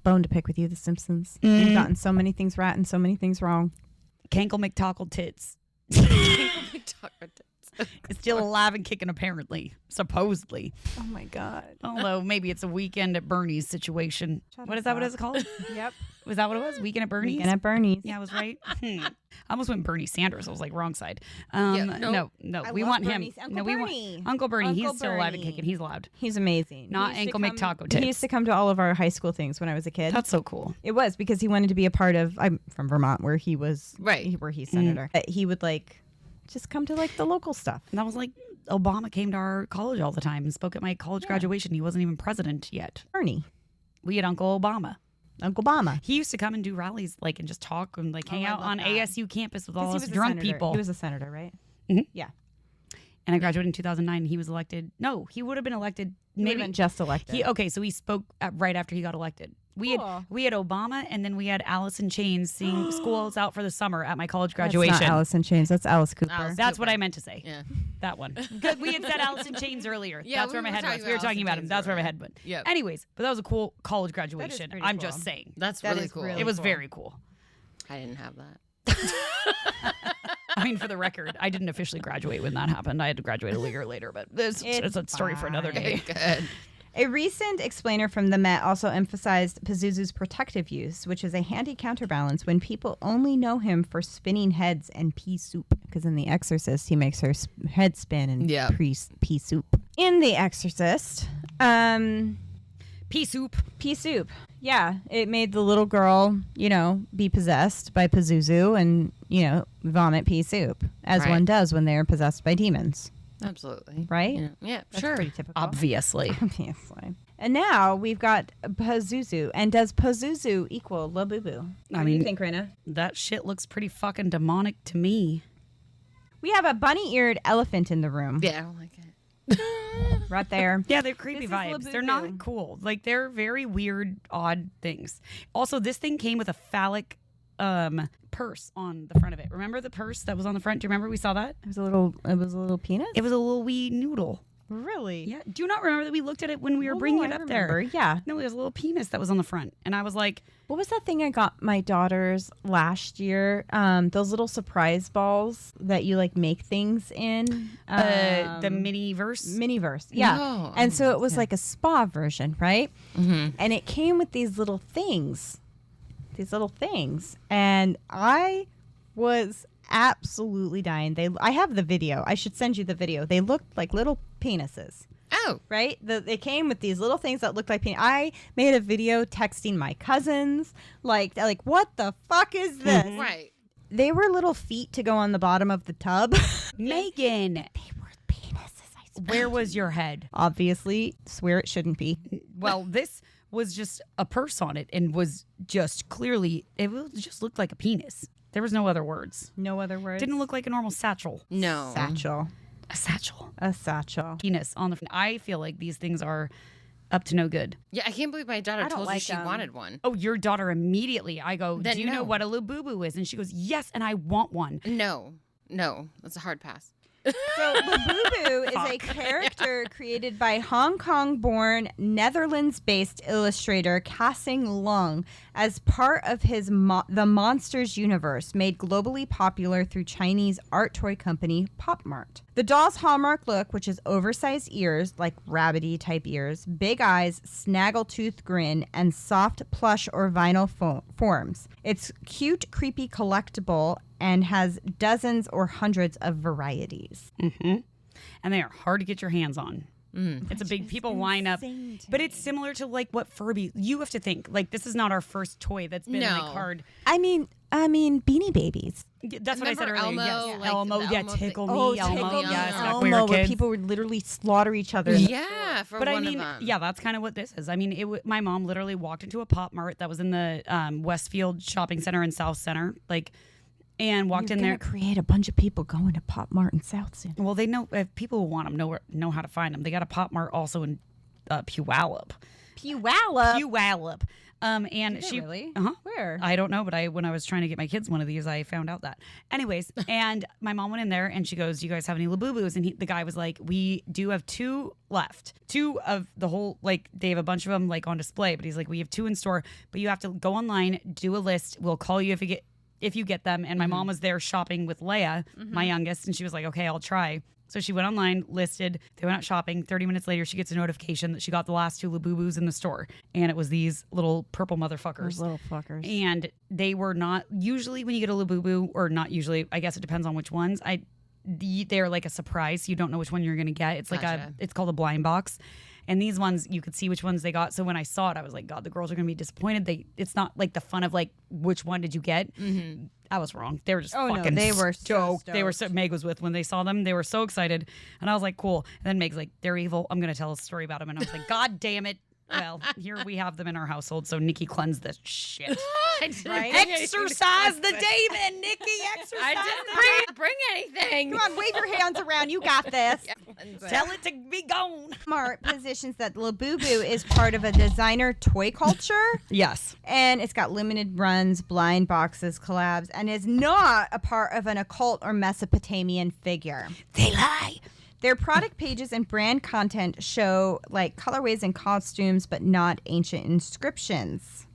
Bone to pick with you, The Simpsons. You've gotten so many things right and so many things wrong. Cankle McTaco Tits. Is still alive and kicking, apparently. Supposedly. Oh my God. Although maybe it's a weekend at Bernie's situation. What is that? What is it called? Yep. Was that what it was? Weekend at Bernie's? Weekend at Bernie's. Yeah, I was right. I almost went Bernie Sanders. I was like, wrong side. no. No. I We love want Bernie's. him. Uncle No, we Bernie. want Uncle Bernie. Uncle He's still alive and Bernie. kicking. He's loud. He's amazing. Not He used to Ankle come- McTaco Tits. He used to come to all of our high school things when I was a kid. That's so cool. It was because he wanted to be a part of. I'm from Vermont, where he was. Right. Where he's senator. He would like just come to like the local stuff. And that was like Obama came to our college all the time and spoke at my college graduation. He wasn't even president yet. Bernie, We had Uncle Obama. Uncle Obama. He used to come and do rallies, like, and just talk and like hang I out love on that. ASU campus with 'Cause all he us was a drunk senator. people. He was a senator, right? Mhm. Yeah. And I graduated in 2009. He was elected. No, he would have been elected. He would have Maybe been just elected. So he spoke right after he got elected. We Cool. had Obama, and then we had Alice in Chains sing "Schools Out for the Summer" at my college That's graduation. not Alice in Chains. That's Alice Cooper. Alice. That's what I meant to say. Yeah. That one. Good. We had said Alice in Chains earlier. Yeah, That's we where my were head talking was. We were about talking Alice in about him. Chains That's where my earlier. head went. Yep. Anyways, but that was a cool college graduation. pretty I'm cool. just saying. That's That really is cool. really It was cool. very cool. I didn't have that. I mean, for the record, I didn't officially graduate when that happened. I had to graduate a year later, but this is a story for another day. Good. A recent explainer from the Met also emphasized Pazuzu's protective use, which is a handy counterbalance when people only know him for spinning heads and pea soup. Because in The Exorcist, he makes her head spin and Yeah. pea soup. In The Exorcist, Pea soup. pea soup. Yeah, it made the little girl, be possessed by Pazuzu and, vomit pea soup, as Right. one does when they are possessed by demons. Absolutely. Right? Yeah, That's sure. pretty typical. Obviously. Obviously. And now we've got Pazuzu. And does Pazuzu equal Labubu? What do you think, Raina? That shit looks pretty fucking demonic to me. We have a bunny-eared elephant in the room. Yeah, I don't like it. Right there. Yeah, they're creepy This is vibes. They're Labubu. not cool. Like, they're very weird, odd things. Also, this thing came with a phallic purse on the front of it. Remember the purse that was on the front? Do you remember we saw that? It was a little penis? It was a little wee noodle. Really? Yeah. Do you not remember that we looked at it when we were Oh, bringing no, it I up remember. there? Yeah. No, it was a little penis that was on the front. And I was like, What was that thing I got my daughters last year? Those little surprise balls that you like make things in. the mini-verse? Miniverse. Yeah. Oh, And so it was like a spa version, right? Mm-hmm. And it came with these little things. And I was absolutely dying. I have the video. I should send you the video. They looked like little penises. Oh. Right? They came with these little things that looked like penis. I made a video texting my cousins, like what the fuck is this? Right. They were little feet to go on the bottom of the tub. Megan, They were penises, I swear. where was your head? Obviously, swear it shouldn't be. Well, this was just a purse on it and was just clearly, just looked like a penis. There was no other words. No other words. Didn't look like a normal satchel. No. satchel. A satchel. A satchel. Penis on the. I feel like these things are up to no good. Yeah, I can't believe my daughter I don't told like you she them. wanted one. Oh, your daughter immediately. I go, Then do you know no. what a Labubu is? And she goes, yes, and I want one. No. That's a hard pass. So Labubu is a character created by Hong Kong-born, Netherlands-based illustrator Kassing Lung as part of his the Monsters universe, made globally popular through Chinese art toy company Pop Mart. The doll's hallmark look, which is oversized ears, like rabbity type ears, big eyes, snaggletooth grin, and soft plush or vinyl forms. It's cute, creepy collectible and has dozens or hundreds of varieties. Mm-hmm. And they are hard to get your hands on. It's a big, people line up. But it's similar to like what Furby, you have to think, like this is not our first toy that's been like No. hard. I mean, Beanie Babies. That's what I said Remember earlier. Elmo, yes. like Elmo, the yeah, Elmo tickle thing? me, Oh, Elmo, Tickle yes, Me, back Elmo, when we were where kids. people would literally slaughter each other. in the Yeah, for But one I mean, of them. yeah, that's kind of what this is. I mean, my mom literally walked into a Pop Mart that was in the Westfield Shopping Center in South Center, and walked You're in there. gonna create a bunch of people going to Pop Mart in South Center. Well, they know if people who want them know how to find them. They got a Pop Mart also in Puyallup. Puyallup. And she really? Uh-huh. Where? I don't know, but when I was trying to get my kids one of these, I found out that. Anyways, and my mom went in there and she goes, "Do you guys have any Labubus?" And the guy was like, "We do have 2 left. 2 of the whole, like they have a bunch of them like on display, but he's like, we have 2 in store, but you have to go online, do a list. We'll call you if you get them." And my mom was there shopping with Leia, my youngest, and she was like, "Okay, I'll try." So she went online, listed, they went out shopping. 30 minutes later, she gets a notification that she got the last 2 Labubus in the store. And it was these little purple motherfuckers. Those little fuckers. And they were not, usually when you get a Labubu, or not usually, I guess it depends on which ones, they're like a surprise. You don't know which one you're going to get. It's like Gotcha. it's called a blind box. And these ones, you could see which ones they got. So when I saw it, I was like, God, the girls are going to be disappointed. It's not like the fun of like, which one did you get? Mm-hmm. I was wrong. They were just Oh, no, fucking they were so stoked. They were so, Meg was with when they saw them. They were so excited. And I was like, cool. And then Meg's like, they're evil. I'm going to tell a story about them. And I was like, God damn it. Well, here we have them in our household. So Nikki cleansed this shit. Right? Exercise the demon, Nikki. Exercise I didn't bring anything. Come on, wave your hands around. You got this. Tell it to be gone. Mart positions that Labubu is part of a designer toy culture, Yes. and it's got limited runs, blind boxes, collabs, and is not a part of an occult or Mesopotamian figure. They lie. Their product pages and brand content show like colorways and costumes, but not ancient inscriptions.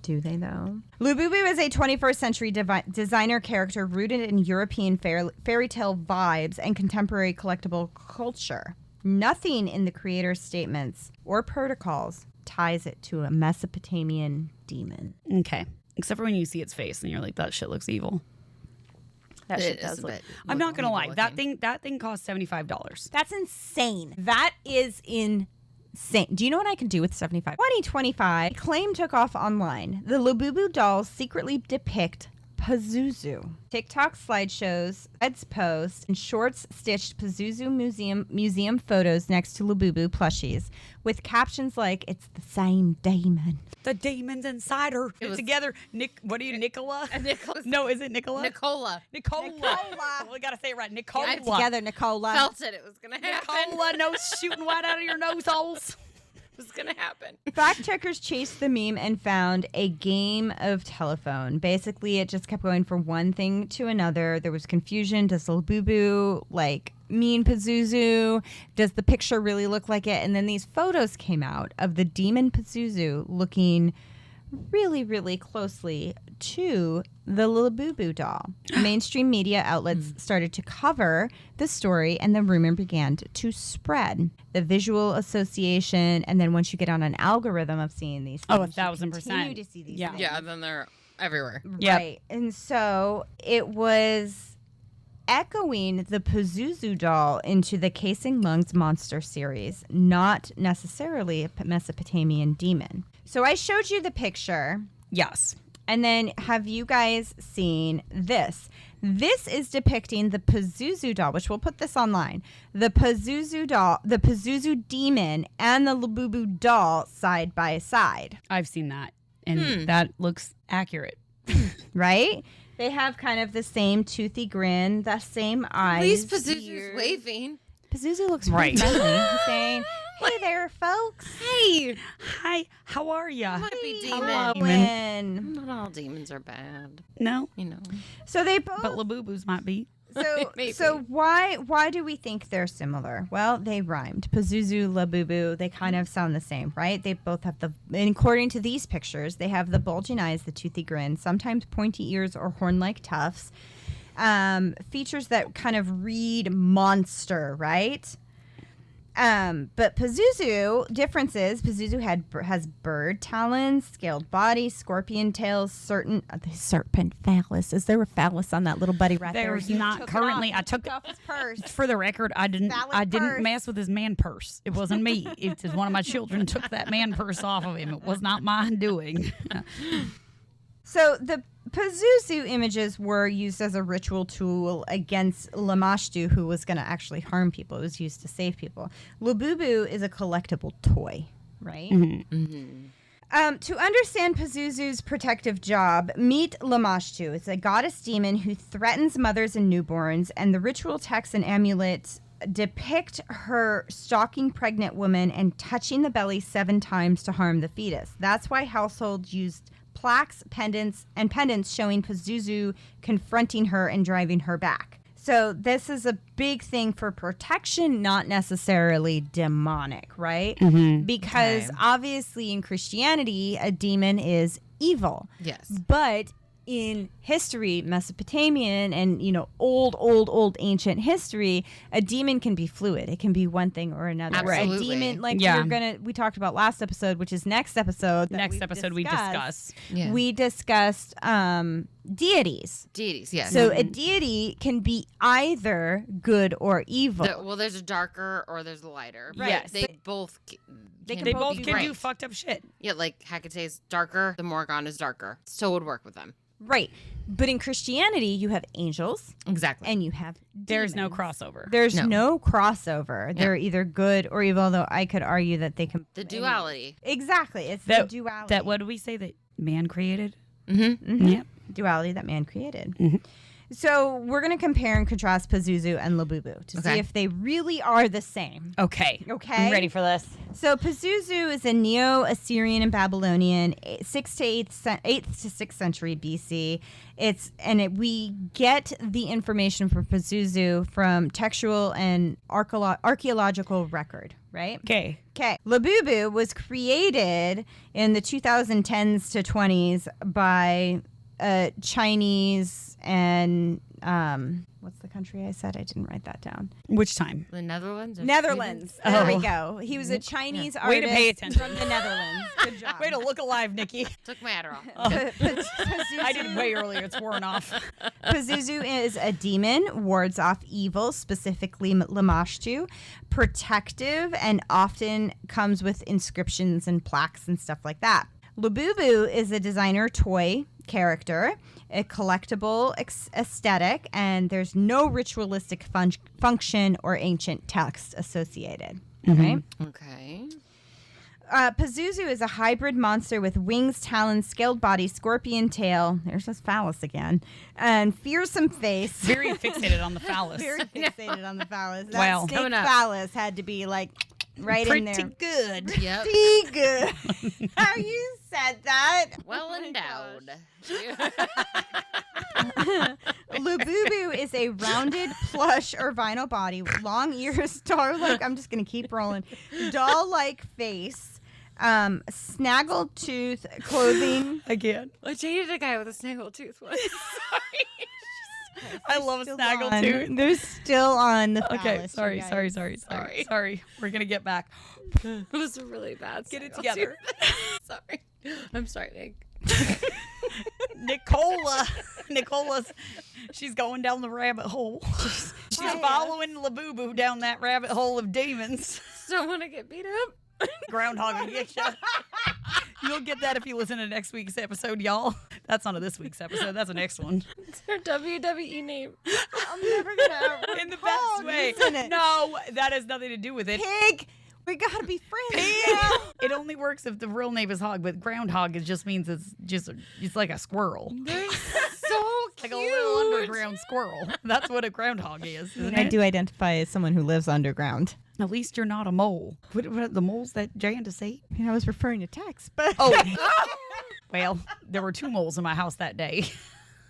Do they though? Labubu is a 21st century designer character rooted in European fairy tale vibes and contemporary collectible culture. Nothing in the creator's statements or protocols ties it to a Mesopotamian demon. Okay. Except for when you see its face and you're like, that shit looks evil. That It shit is does a look. bit I'm not gonna lie. evil That looking. thing cost $75. That's insane. That is insane. Do you know what I can do with 75? 2025, claim took off online. The Labubu dolls secretly depict Pazuzu. TikTok slideshows, Ed's post, and shorts stitched Pazuzu museum photos next to Labubu plushies with captions like, "It's the same demon." The demons inside her. was- Together. What are you, Nicola? Nicholas. No, is it Nicola? Nicola. Nicola. Nicola. We got to say it right. Nicola. Get it together, Nicola. Felt it. It was going to happen. Nicola, nose shooting right out of your nose holes. It was going to happen. Fact checkers chased the meme and found a game of telephone. Basically, it just kept going from one thing to another. There was confusion. Does Labubu mean Pazuzu? Does the picture really look like it? And then these photos came out of the demon Pazuzu looking really, really closely to the Labubu doll. Mainstream media outlets started to cover the story, and the rumor began to spread. The visual association, and then once you get on an algorithm of seeing these things, Oh, 1,000%. you continue to see these Yeah. things. Yeah, then they're everywhere. Yep. Right. And so it was echoing the Pazuzu doll into the Casing Lungs Monster series, not necessarily a Mesopotamian demon. So I showed you the picture, Yes. and then have you guys seen this? This is depicting the Pazuzu doll, which we'll put this online. The Pazuzu doll, the Pazuzu demon, and the Labubu doll side by side. I've seen that. And that looks accurate. Right? They have kind of the same toothy grin, the same eyes. At least Pazuzu's ears. waving. Pazuzu looks Right. right. Friendly. He's saying, "Hey there, folks. Hey, Hi, how are ya? might be Hello. demon. Win." Not all demons are bad, No, you know. So they both. but Labubu's might be. Maybe. So why do we think they're similar? Well, they rhymed. Pazuzu, Labubu, they kind of sound the same, right? They both have and according to these pictures, they have the bulging eyes, the toothy grin, sometimes pointy ears or horn-like tufts. Features that kind of read monster, right? But Pazuzu, differences. Pazuzu has bird talons, scaled body, scorpion tails, the serpent phallus. Is there a phallus on that little buddy right there? There's You not took it currently. off. I took off his purse. For the record, I didn't Valid purse. mess with his man purse. It wasn't me. It's one of my children took that man purse off of him. It was not mine doing. So the Pazuzu images were used as a ritual tool against Lamashtu, who was going to actually harm people. It was used to save people. Labubu is a collectible toy, right? To understand Pazuzu's protective job, meet Lamashtu. It's a goddess demon who threatens mothers and newborns, and the ritual texts and amulets depict her stalking pregnant women and touching the belly 7 times to harm the fetus. That's why households used plaques, pendants showing Pazuzu confronting her and driving her back. So this is a big thing for protection, not necessarily demonic, right? Because obviously in Christianity, a demon is evil. Yes. But in history, Mesopotamian and, old ancient history, a demon can be fluid. It can be one thing or another. Absolutely. A demon, Yeah. we talked about last episode, which is next episode. We discuss. Yeah. We discussed deities. Deities, yes. So a deity can be either good or evil. Well, there's a darker or there's a lighter. Right. Yes. They both They They both be can do right. fucked up shit. Yeah, like Hecate's darker, the Morgon is darker. So it would work with them. Right. But in Christianity, you have angels Exactly. and you have There's no demons. crossover. There's No. no crossover. They're either good or evil, though I could argue that they can. the duality. Exactly. It's That- the duality. That what do we say that man created? Mm-hmm. Yep. Duality that man created. Mhm. So we're going to compare and contrast Pazuzu and Labubu to see Okay. if they really are the same. Okay. Okay. I'm ready for this. So Pazuzu is a Neo-Assyrian and Babylonian 8th to 6th century BC. We get the information from Pazuzu from textual and archaeological record, right? Okay. Okay. Labubu was created in the 2010s to 20s by Chinese and what's the country I said? I didn't write that down. Which time? The Netherlands? or Netherlands. Sweden? There Oh. we go. He was a Chinese Way to artist pay attention. from the Netherlands. Good job. Way to look alive, Nikki. Took my Adderall. I did way earlier. It's worn off. Pazuzu is a demon, wards off evil, specifically Lamashtu, protective, and often comes with inscriptions and plaques and stuff like that. Labubu is a designer toy character, a collectible aesthetic, and there's no ritualistic function or ancient text associated. Right? Okay. Pazuzu is a hybrid monster with wings, talons, scaled body, scorpion tail. There's this phallus again. And fearsome face. Very fixated on the phallus. Very fixated on the phallus. That Wow. snake Coming up. phallus had to be like right in there. Pretty good. Yep. Pretty good. How you said that? Well Oh my endowed. Labubu is a rounded plush or vinyl body with long ears, doll-like. I'm just gonna keep rolling. Doll-like face, snaggled tooth, clothing. Again. I dated a guy with a snaggle tooth once. Sorry. I love a Still snaggle on. too. They're still on the phallus. Okay, you sorry. guys. Sorry. We're gonna get back. It was a really bad Get it snaggle together. tooth. Sorry. I'm sorry, Nick. Nicola's she's going down the rabbit hole. She's following Labubu down that rabbit hole of demons. Don't want to get beat up. Groundhog will get you. You'll get that if you listen to next week's episode, y'all. That's not a this week's episode. That's the next one. It's her WWE name. I'm never gonna In the best way. isn't it? No, that has nothing to do with it. Pig. We gotta be friends. It only works if the real name is hog, but groundhog it just means it's like a squirrel. They're so Like cute. a little underground squirrel. That's what a groundhog is. Isn't I it? do identify as someone who lives underground. At least you're not a mole. What the moles that Janda say? I mean, I was referring to Tex, but Oh, well, there were 2 moles in my house that day.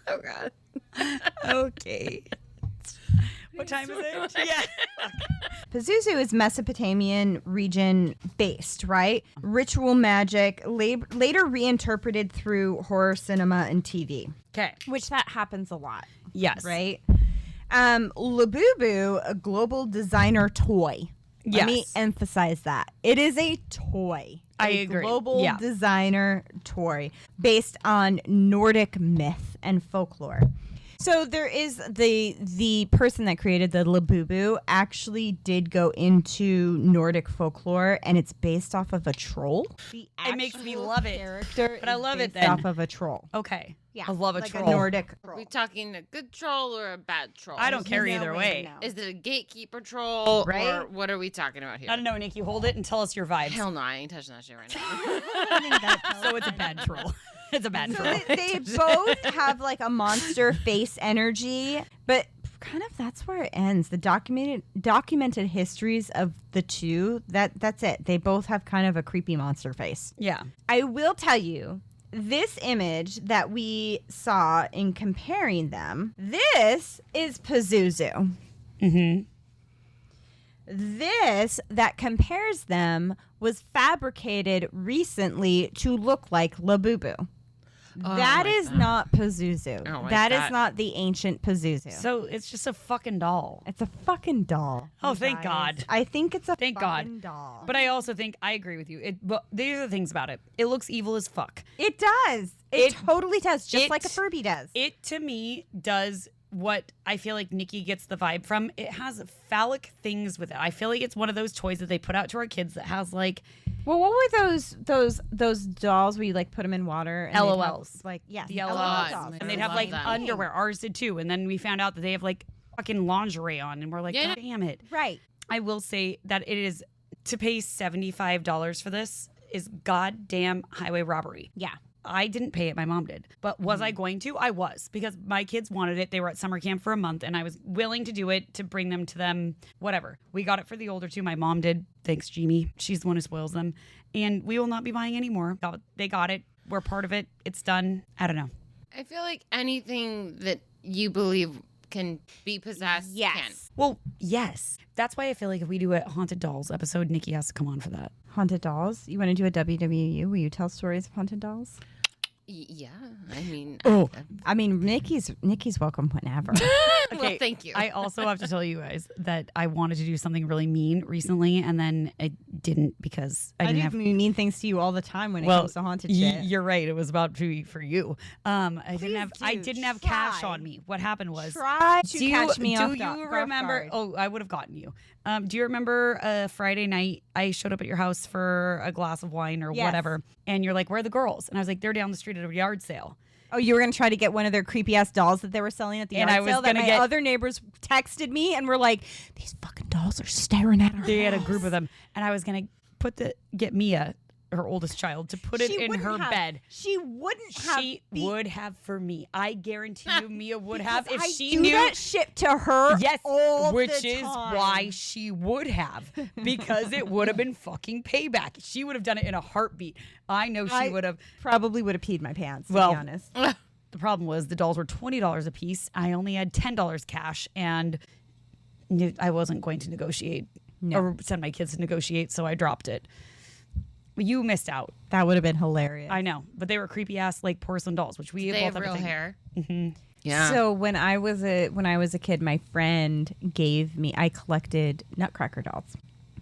Oh God. Okay. What time is it? Yeah. Pazuzu is Mesopotamian region based, right? Ritual magic, later reinterpreted through horror cinema and TV, Okay. which that happens a lot, Yes. right? Labubu, a global designer toy. Let me Yes. emphasize that. It is a toy. I A agree. Global Yeah. designer toy based on Nordic myth and folklore. So there is the person that created the Labubu actually did go into Nordic folklore, and it's based off of a troll. The It makes me actual love it. character But I is love it based then. off of a troll. Okay. Yeah, I love a like troll. a Nordic Are troll. we talking a good troll or a bad troll? I don't care No either way way. to know. Is it a gatekeeper troll, Right? or what are we talking about here? I don't know, Nick. You hold it and tell us your vibes. Hell no, I ain't touching that shit right now. I think that So it's a bad troll. It's a bad So troll. they both have like a monster face energy, but kind of that's where it ends. The documented histories of the two, that's it. They both have kind of a creepy monster face. Yeah. I will tell you, this image that we saw in comparing them, this is Pazuzu. Mm-hmm. This that compares them was fabricated recently to look like Labubu. That my is God. not Pazuzu. I don't like That is that. not the ancient Pazuzu. So it's just a fucking doll. It's a fucking doll. Oh, you thank guys. God. I think it's a Thank God. fucking doll. But I also think I agree with you. But these are the things about it. It looks evil as fuck. It does. It totally does, just it- like a Furby does. It to me does what I feel like Nikki gets the vibe from. It has phallic things with it. I feel like it's one of those toys that they put out to our kids that has like Well, what were those dolls where you like put them in water? And they'd have, LOLs. like yes, the LOL LOLs. dolls. And they'd I have love like them. underwear. Ours did too. And then we found out that they have like fucking lingerie on, and we're like, Yeah. God damn it. Right. I will say that it is to pay $75 for this is goddamn highway robbery. Yeah. I didn't pay it, my mom did. But was Mm-hmm. I going to? I was, because my kids wanted it. They were at summer camp for a month and I was willing to do it to bring them to them, whatever. We got it for the older two. My mom did. Thanks, Jamie. She's the one who spoils them. And we will not be buying anymore. They got it. We're part of it. It's done. I don't know. I feel like anything that you believe can be possessed Yes. can. Well, yes. That's why I feel like if we do a Haunted Dolls episode, Nikki has to come on for that. Haunted dolls. You want to do a WWU? Will you tell stories of haunted dolls? Yeah, I mean, Oh. I mean, Nikki's welcome whenever. well, thank you. I also have to tell you guys that I wanted to do something really mean recently, and then I didn't because I didn't have. mean things to you all the time when it Well, comes to haunted shit. you're right. It was about to be for you. I Please didn't do. have cash Try. on me. What happened was. Try to Do catch me do off you guard. remember? Oh, I would have gotten you. Do you remember Friday night? I showed up at your house for a glass of wine or Yes. whatever, and you're like, "Where are the girls?" And I was like, "They're down the street at a yard sale." Oh, you were gonna try to get one of their creepy ass dolls that they were selling at the And yard I was sale that gonna my get- other neighbors texted me and were like, "These fucking dolls are staring at her." They had a group of them, and I was gonna get Mia, her oldest child, to put it She in wouldn't her have- bed. She wouldn't have. She would have for me. I guarantee you, Mia would have if I she do knew. that shit to her. Yes, all which the is time. why she would have, because it would have been fucking payback. She would have done it in a heartbeat. I know she would have. Probably would have peed my pants. To Well, be honest. The problem was the dolls were $20 a piece. I only had $10 cash, and I wasn't going to negotiate or send my kids to negotiate, so I dropped it. You missed out. That would have been hilarious. I know, but they were creepy ass like porcelain dolls, which we They both have real a thing. hair. Mm-hmm. Yeah. So when I was a kid, my friend gave me. I collected Nutcracker dolls.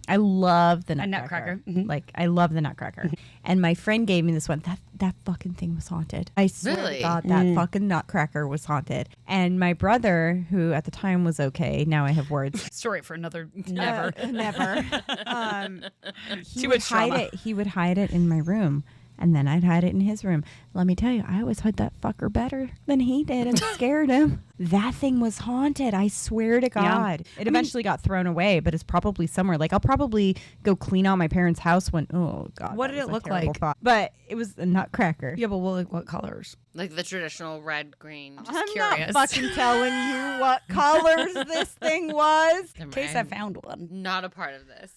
I love the Nutcracker. Nutcracker. Mhm. Like I love the Nutcracker. And my friend gave me this one. That fucking thing was haunted. I swear Really? to God, that fucking Nutcracker was haunted. And my brother, who at the time was okay, now I have words. Story for another never. Never. He Too would much hide trauma. it. He would hide it in my room. And then I'd hide it in his room. Let me tell you, I always hid that fucker better than he did and scared him. That thing was haunted. I swear to God. It eventually got thrown away, but it's probably somewhere. Like I'll probably go clean out my parents' house when. Oh God. What that did was it a look terrible like? thought. But it was a Nutcracker. Yeah, but what colors? Like the traditional red, green. Just I'm curious. not fucking telling you what colors this thing was. In case I found one. Not a part of this.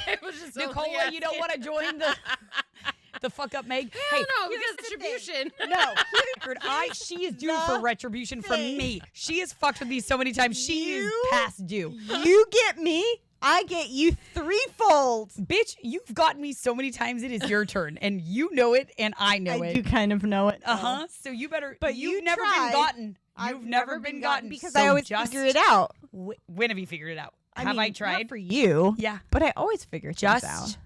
It was just Nicola, only you don't asking. want to join the fuck up Meg? Hey, Hey, no, here's because the thing. distribution. No, she is due the for retribution from thing. me. She has fucked with me so many times. She is You- past due. you get me. I get you threefold. Bitch, you've gotten me so many times. It is your turn, and you know it, and I know I it. do kind of know it. Uh huh. So you better. But you've you never tried. been gotten. I've You've never been gotten because so I always just figure it out. When have you figured it out? Have mean, I not tried? for you? Yeah. But I always figure things out. Just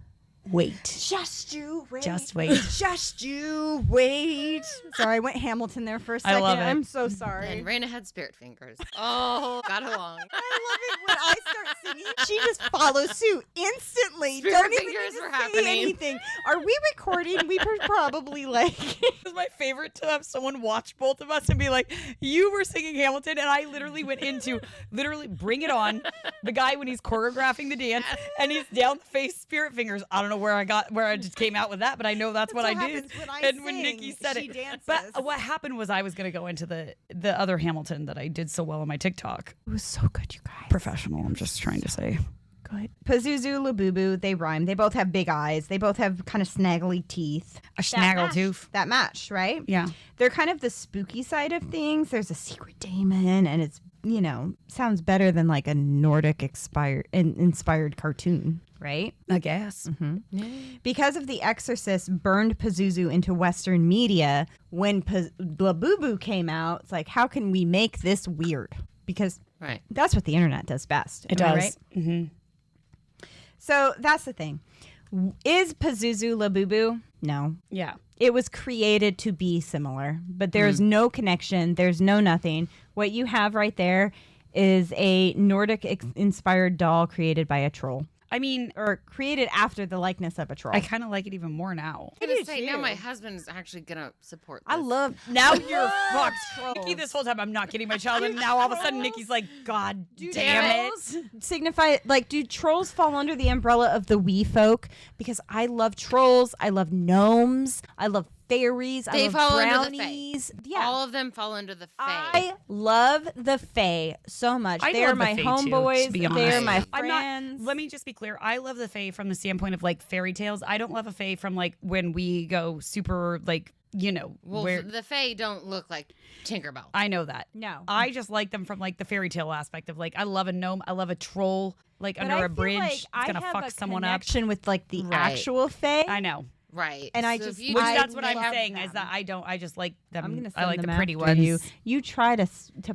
wait. Just you wait. Just wait. Just you wait. Sorry, I went Hamilton there for a second. I love it. I'm so sorry. And Raina had spirit fingers. Oh, got along. I love it when I start singing. She just follows suit instantly. Spirit Don't even fingers need to were say happening. anything. Are we recording? We were probably like. It was my favorite to have someone watch both of us and be like, you were singing Hamilton, and I literally went into Bring It On, the guy when he's choreographing the dance, and he's down the face, spirit fingers. I don't know where I just came out with that, but I know that's what I did. happens when I And when sing, Nikki said she it. dances. But what happened was I was going to go into the other Hamilton that I did so well on my TikTok. It was so good, you guys. Professional, I'm just trying to say. Good. Pazuzu, Labubu, they rhyme. They both have big eyes. They both have kind of snaggly teeth. A snaggletooth. That match, right? Yeah. They're kind of the spooky side of things. There's a secret daemon, and it's, sounds better than like a Nordic inspired cartoon, right? I guess. Because of The Exorcist burned Pazuzu into Western media, when Labubu came out, it's like, how can we make this weird? Because Right. that's what the internet does best. It Am I does. right? Mm-hmm. So that's the thing. Is Pazuzu Labubu? No. Yeah. It was created to be similar, but there's no connection. There's no nothing. What you have right there is a Nordic inspired doll created by a troll, I mean, or created after the likeness of a troll. I kind of like it even more now. I'm do gonna say now too. my husband's actually gonna support this. I love Now you're fucked. trolls. Nikki, this whole time I'm not getting my child, and now all of a sudden Nikki's like, God Do damn trolls it. signify, like, do trolls fall under the umbrella of the wee folk? Because I love trolls. I love gnomes. I love fairies. I They love fall under the brownies. fae. Yeah. All of them fall under the fae. I love the Fae so much. I They are love the my Fae, too, homeboys. to be They are honest. my I'm not. friends. Let me just be clear. I love the Fae from the standpoint of like fairy tales. I don't love a Fae from like when we go super like Well, where the fae don't look like Tinkerbell. I know that. No. I just like them from like the fairy tale aspect of like I love a gnome. I love a troll like But under I a feel bridge. like It's I gonna have fuck a someone up. connection with like the Right. actual Fae. I know. Right. And I So just- if you Which I that's what I'm love saying them. is that I just like them. I'm gonna I send like the them pretty after ones. You try to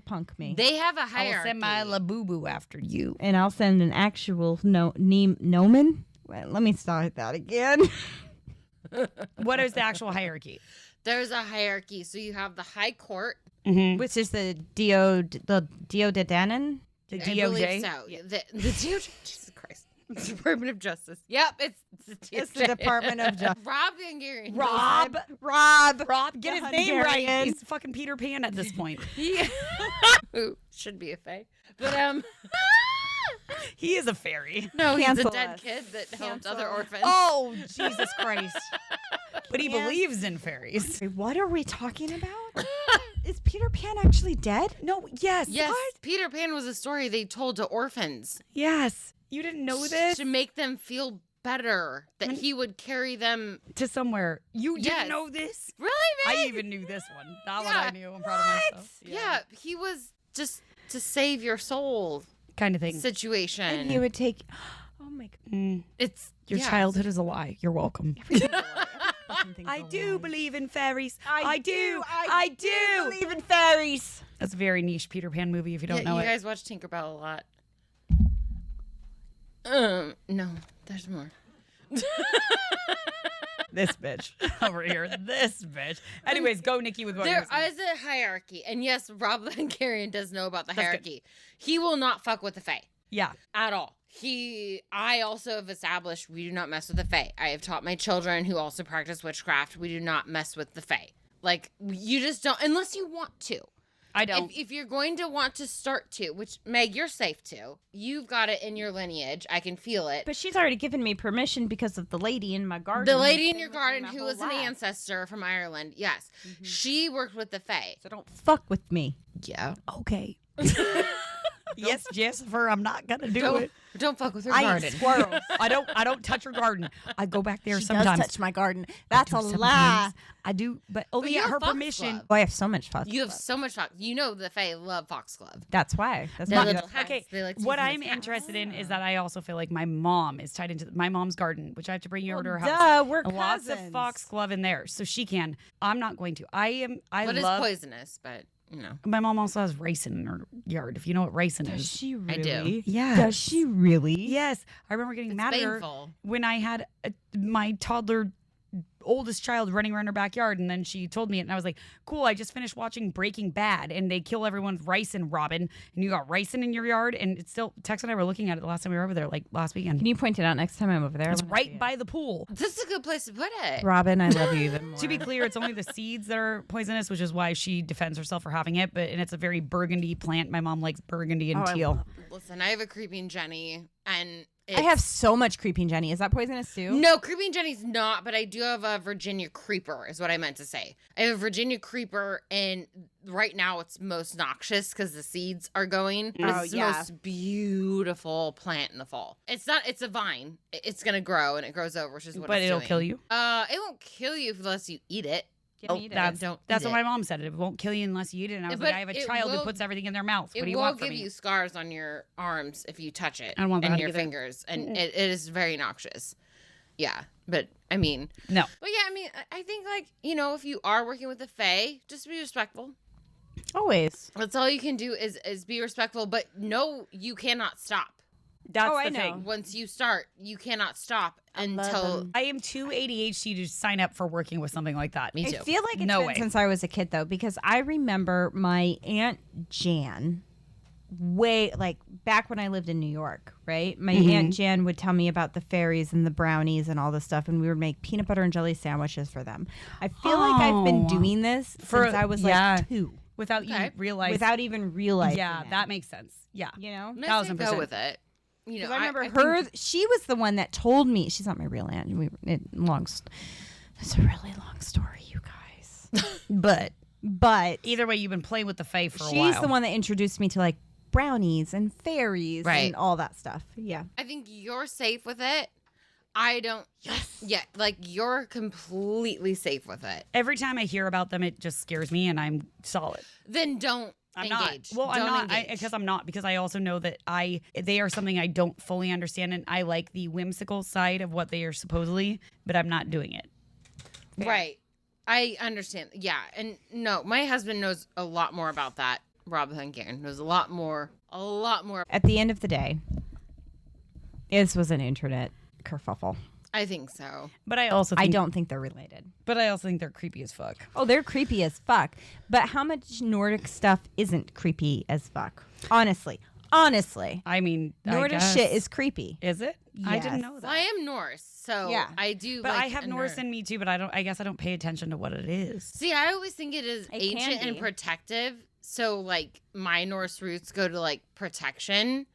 punk me, They have a I will hierarchy. send my Labubu after you. and I'll send an actual gnomon. Wait, let me start that again. What is the actual hierarchy? There's a hierarchy. So you have the high court. Mm-hmm. Which is the Dio Dedanan? The I believe DOJ. so. Yeah, the DOJ. Jesus Christ. Department of Justice. Yep, it's It's the Department of Justice. Rob Van Garion. Rob, Get his the name right. Hungarian. He's fucking Peter Pan at this point. Yeah. Who should be a fae. But He is a fairy. no, he's a Cancel dead us. kid that helped Cancel. other orphans. Oh, Jesus Christ. But he Pan. believes in fairies. What are we talking about? Is Peter Pan actually dead? No, yes. Yes, What? Peter Pan was a story they told to orphans Yes. You didn't know this? to make them feel better, that he would carry them. To somewhere. You Yes. didn't know this? Really, man? I even knew this one. That one Yeah. I knew. I'm proud of myself. Yeah, he was just to save your soul Kind of thing. situation. And he would take. Oh my god. It's Your yeah. childhood is a lie. You're welcome. Fucking I things do are lies. believe in fairies. I do. believe in fairies. That's a very niche Peter Pan movie if you don't Yeah, know you it. guys watch Tinkerbell a lot. No, there's more. This bitch over here. This bitch. Anyways, go Nikki with what There you're saying. is a hierarchy, and yes, Rob Van Garion does know about the That's good. hierarchy. He will not fuck with the Fae Yeah. at all. I also have established we do not mess with the Fae. I have taught my children who also practice witchcraft, we do not mess with the Fae. Like, you just don't, unless you want to. I don't. If you're going to want to start to, which, Meg, you're safe to. You've got it in your lineage. I can feel it. But she's already given me permission because of the lady in my garden. The lady in Been your with me garden my who whole was an life. ancestor from Ireland, yes. She worked with the Fae. So don't fuck with me. Yeah. Okay. Yes, Jessifer, I'm not gonna do Don't, it. don't fuck with her I garden. eat squirrels. I don't touch her garden. I go back there She sometimes. does touch my garden. I That's do a sometimes. lie. I do, but only you at have her Fox permission. Club. Oh, I have so much fun. You have so much fox. You know the Fae love Foxglove. That's why. That's They're why. little hats. Okay, They like to what use them I'm as hats. interested in is that I also feel like my mom is tied into my mom's garden, which I have to bring you over to her house. Duh, we're And lots of cousins. foxglove in there, so she can. I'm not going to. I But it's love. poisonous, but you know. My mom also has ricin in her yard. If you know what ricin Does is. she I really? do. Yeah. Does she really? Yes, I remember getting It's mad at her painful. when I had my toddler oldest child running around her backyard, and then she told me it, and I was like, cool, I just finished watching Breaking Bad, and they kill everyone with ricin, Robin, and you got ricin in your yard, and it's still, Tex and I were looking at it the last time we were over there, like last weekend. Can you point it out next time I'm over there? I It's wanna right see it. by the pool. This is a good place to put it. Robin, I love you even more. To be clear, it's only the seeds that are poisonous, which is why she defends herself for having it, and it's a very burgundy plant. My mom likes burgundy and teal. Listen, I have a creeping Jenny, and I have so much creeping Jenny. Is that poisonous too? no, creeping Jenny's not, but I do have a Virginia creeper, is what I meant to say. I have a Virginia creeper, and right now it's most noxious because the seeds are going. But Oh, it's the yeah. most beautiful plant in the fall. It's not. It's a vine. It's gonna grow, and it grows over, which is what. But it's it'll doing. kill you. It won't kill you unless you eat it. Can eat it. That's Don't that's eat what it. my mom said. It won't kill you unless you eat it. And I was But like, I have a it child who will- puts everything in their mouth. What It do you will want from give me? you scars on your arms if you touch it, I don't want that and your either. fingers, and it is very noxious. Yeah, but I mean, No. but yeah, I mean, I think like if you are working with the Fae, just be respectful. Always. That's all you can do is be respectful, but no, you cannot stop. That's Oh, the I know. thing. Once you start, you cannot stop love until. them. I am too ADHD to sign up for working with something like that. Me I too. feel like it's No been way. since I was a kid though, because I remember my Aunt Jan back when I lived in New York, right? My Aunt Jan would tell me about the fairies and the brownies and all this stuff, and we would make peanut butter and jelly sandwiches for them. I feel like I've been Oh. doing this For- since I was yeah. like 2, Without Okay. you realizing. without even realizing. Yeah, it, that makes sense. Yeah. you know. I'm gonna say 1000%. go with it. Because I remember think- her. She was the one that told me. She's not my real aunt. It's a really long story, you guys. But Either way, you've been playing with the Fae for a she's while. the one that introduced me to like brownies and fairies Right. and all that stuff. Yeah. I think you're safe with it. I don't. Yes. Yeah, like you're completely safe with it. Every time I hear about them, it just scares me, and I'm solid. Then don't I'm engage. not. Well, I'm Don't not engage. because I'm not because I also know that they are something I don't fully understand, and I like the whimsical side of what they are supposedly, but I'm not doing it. Right. I understand. Yeah. And no, my husband knows a lot more about that. Rob Hungarian knows a lot more. At the end of the day, this was an internet kerfuffle. I think so. But I also I think, don't think they're related. But I also think they're creepy as fuck. Oh, they're creepy as fuck. But how much Nordic stuff isn't creepy as fuck? Honestly. Honestly. I mean, Nordish shit is creepy. Is it? I didn't Yes. know that. Well, I am Norse, so Yeah. I do. But like I have a Norse nerd. in me too, but I guess I don't pay attention to what it is. See, I always think it is It ancient can and be. protective. So, like, my Norse roots go to like protection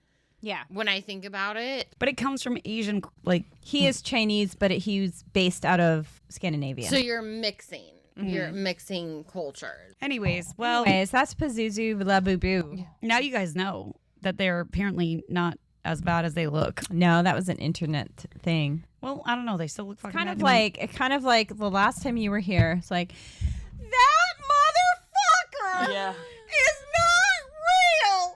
Yeah. when I think about it. But it comes from Asian, like, He is Chinese, but he's based out of Scandinavia. So you're mixing. Mm-hmm. You're mixing cultures. anyways. Well, Anyways, that's Pazuzu Labubu. now you guys know that they're apparently not as bad as they look. No, that was an internet thing. Well, I don't know. They still look fucking Kind bad of to me. like the last time you were here. It's like that motherfucker is not real.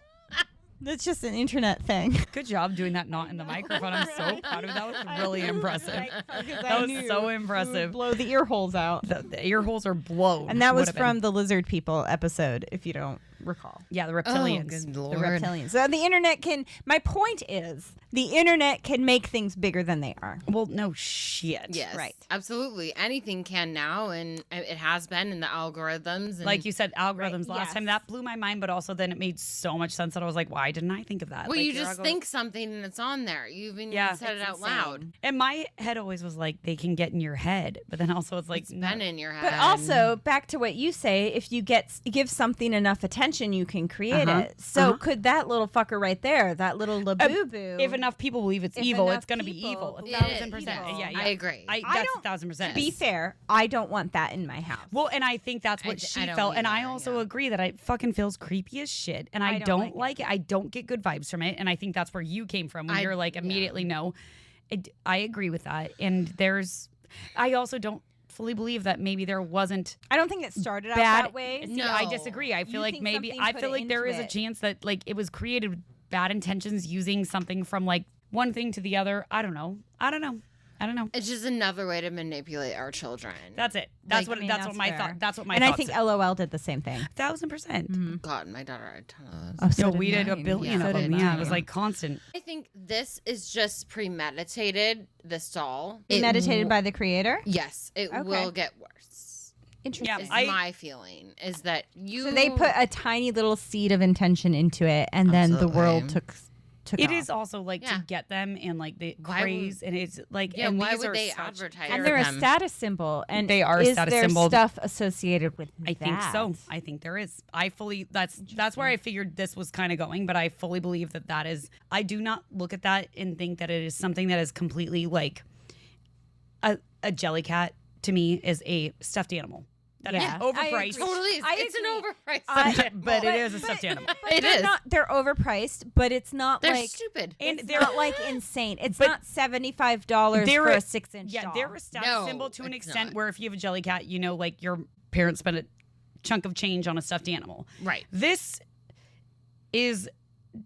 That's just an internet thing. Good job doing that not in the microphone. I'm so proud of you. That was really impressive. That was so impressive. Blow the ear holes out. The ear holes are blown. And that was Would've from been. the Lizard People episode, if you don't recall. Yeah, the reptilians. good The lord. reptilians. So the internet can, my point is, the internet can make things bigger than they are. Well, no shit. Yes, Right. Absolutely. Anything can now, and it has been in the algorithms. And, Like you said, algorithms last yes. time. That blew my mind, but also then it made so much sense that I was like, why didn't I think of that? well, Like, you your just algor- think something and it's on there. You even Yeah. said it It's out insane. loud. And my head always was like, they can get in your head. But then also it's like, It's no. been in your head. But also, back to what you say, if you give something enough attention, you can create Uh-huh. it. So could that little fucker right there, that little Labubu, If enough people believe it's If evil, enough it's going to be people evil. believe 1,000%. it's evil. Yeah, yeah. I agree. That's don't- 1,000%. be fair, I don't want that in my house. Well, and I think that's I what d- she I don't felt. And I either, also yeah. agree that it fucking feels creepy as shit. And I I don't don't like it. I don't get good vibes from it. And I think that's where you came from when I- you're like yeah. immediately no. I agree with that. And I also don't fully believe that maybe there wasn't I don't think it started out bad. that way. See, No. I disagree. I You feel like think maybe, something I put feel it like there into is a it. chance that like it was created with bad intentions using something from like one thing to the other. I don't know. It's just another way to manipulate our children. That's it. That's Like, what my fair. thought. That's what my And I thoughts think said. LOL did the same thing. 1,000%. God, my daughter had a ton of those. Oh, so No, did we did a mine. billion Yeah, of so them. did Yeah, mine. it was like constant. I think this is just premeditated, this doll. Meditated by the creator. Yes, it Okay. will get worse. Interesting. Is I- my feeling is that you. So they put a tiny little seed of intention into it, and then the world Absolutely. took It off. is also like Yeah. to get them and like the Why would- craze, and it's like Yeah, and why these would are they such- advertise And for they're a them? status symbol, and They are a is status there symbol. stuff associated with I think so. that? I think there is. I fully that's where I figured this was kind of going, but I fully believe that is. I do not look at that and think that it is something that is completely like a jelly cat. To me, is a stuffed animal that is Yeah. I overpriced. agree. Totally, I it's an agree. overpriced. But it is a stuffed animal. But It they're is. They're overpriced, but it's not They're like stupid. And it's they're not like insane. It's But not $75 they're for a- a 6-inch Yeah, doll. they're a status No, symbol to an it's extent not. where if you have a jelly cat, you know, like your parents spent a chunk of change on a stuffed animal. Right. This is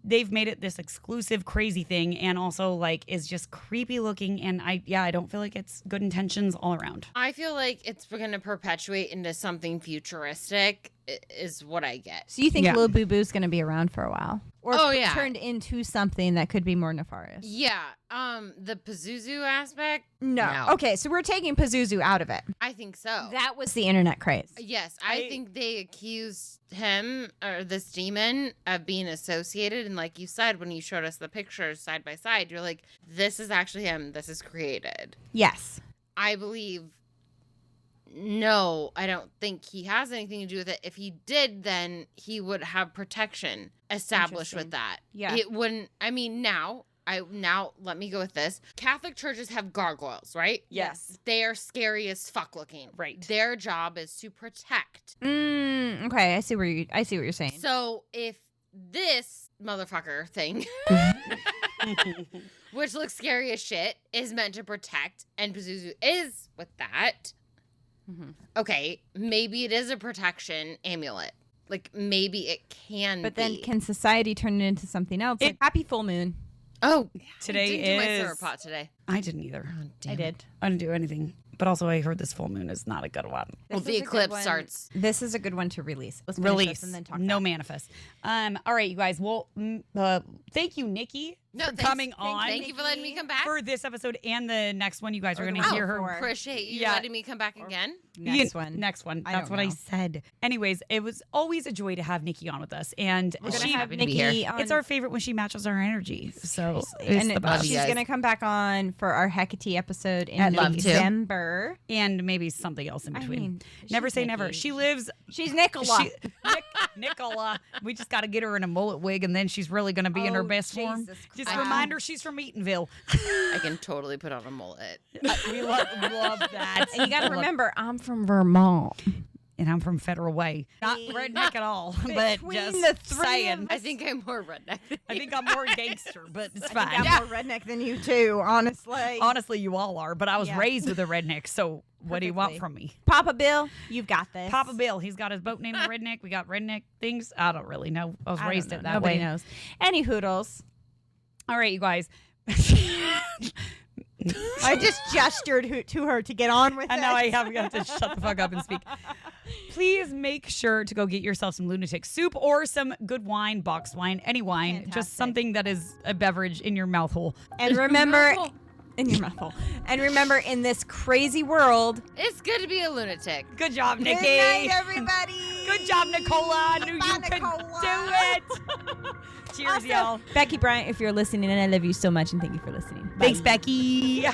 they've made it this exclusive crazy thing and also like is just creepy looking and I don't feel like it's good intentions all around. I feel like it's going to perpetuate into something futuristic, is what I get. So you think Yeah. Lil Boo Boo's going to be around for a while? Or Oh, yeah. turned into something that could be more nefarious? Yeah. The Pazuzu aspect. No. Okay, so we're taking Pazuzu out of it. I think so. That was the internet craze. Yes, I think they accused him or this demon of being associated. And like you said, when you showed us the pictures side by side, you're like, this is actually him. This is created. Yes. I believe, no, I don't think he has anything to do with it. If he did, then he would have protection established with that. Yeah. It wouldn't, I mean, now let me go with this. Catholic churches have gargoyles, right? Yes. They are scary as fuck looking. Right. Their job is to protect. Okay, I see what you're saying. So if this motherfucker thing, which looks scary as shit, is meant to protect, and Pazuzu is with that, okay, maybe it is a protection amulet. Like maybe it can But be. then can society turn it into something else? Like Happy Full Moon. Oh, Today I didn't do my is- syrup pot today. I didn't either. Oh, damn I it. did. I didn't do anything. But also I heard this full moon is not a good one. Well, This the is a good eclipse one. starts. This is a good one to release. Let's finish Release. this and then talk No about it. manifest. All right, you guys. Well, thank you, Nikki, No, for thanks. coming on. Thank you for letting me come back. For this episode and the next one, you guys are Or going the to one hear her. before. Appreciate you Yeah. letting me come back again. Next one. Next one. I That's don't what I know. said. Anyways, it was always a joy to have Nikki on with us. And We're gonna she, have happy to be here. Nikki on. it's our favorite when she matches our energy. So it's and the best. you she's guys. gonna come back on for our Hecate episode in I'd love to. December. And maybe something else in I between. mean, Never she's say never. Nikki. She lives. She's Nicola. Nicola. We just got to get her in a mullet wig, and then she's really going to be in her Oh, best form. Jesus Just Christ. remind her she's from Eatonville. I can totally put on a mullet. We love that. And you gotta remember, I'm from Vermont. And I'm from Federal Way. Not redneck at all, but Between just the three saying. of I think I'm more redneck. I think I'm more gangster, but it's I fine. think I'm more redneck than you too, honestly. Honestly, you all are, but I was Yeah. raised with a redneck, so what do you want Perfectly. from me? Papa Bill, you've got this. Papa Bill, he's got his boat named Redneck. We got redneck things. I don't really know. I was I don't raised know. it that Nobody way. knows. Any hoodles. All right, you guys. I just gestured to her to get on with I it. know I have got to shut the fuck up and speak. Please make sure to go get yourself some lunatic soup or some good wine, boxed wine, any wine, Fantastic. just something that is a beverage in your mouth hole. And remember, in your mouth hole. And remember, in this crazy world, It's good to be a lunatic. Good job, Nikki. Good night, everybody. Good job, Nicola. I knew Bye, you could Nicola. do it. Cheers, Also, y'all. Becky Bryant, if you're listening, and I love you so much, and thank you for listening. Thanks, Bye. Becky.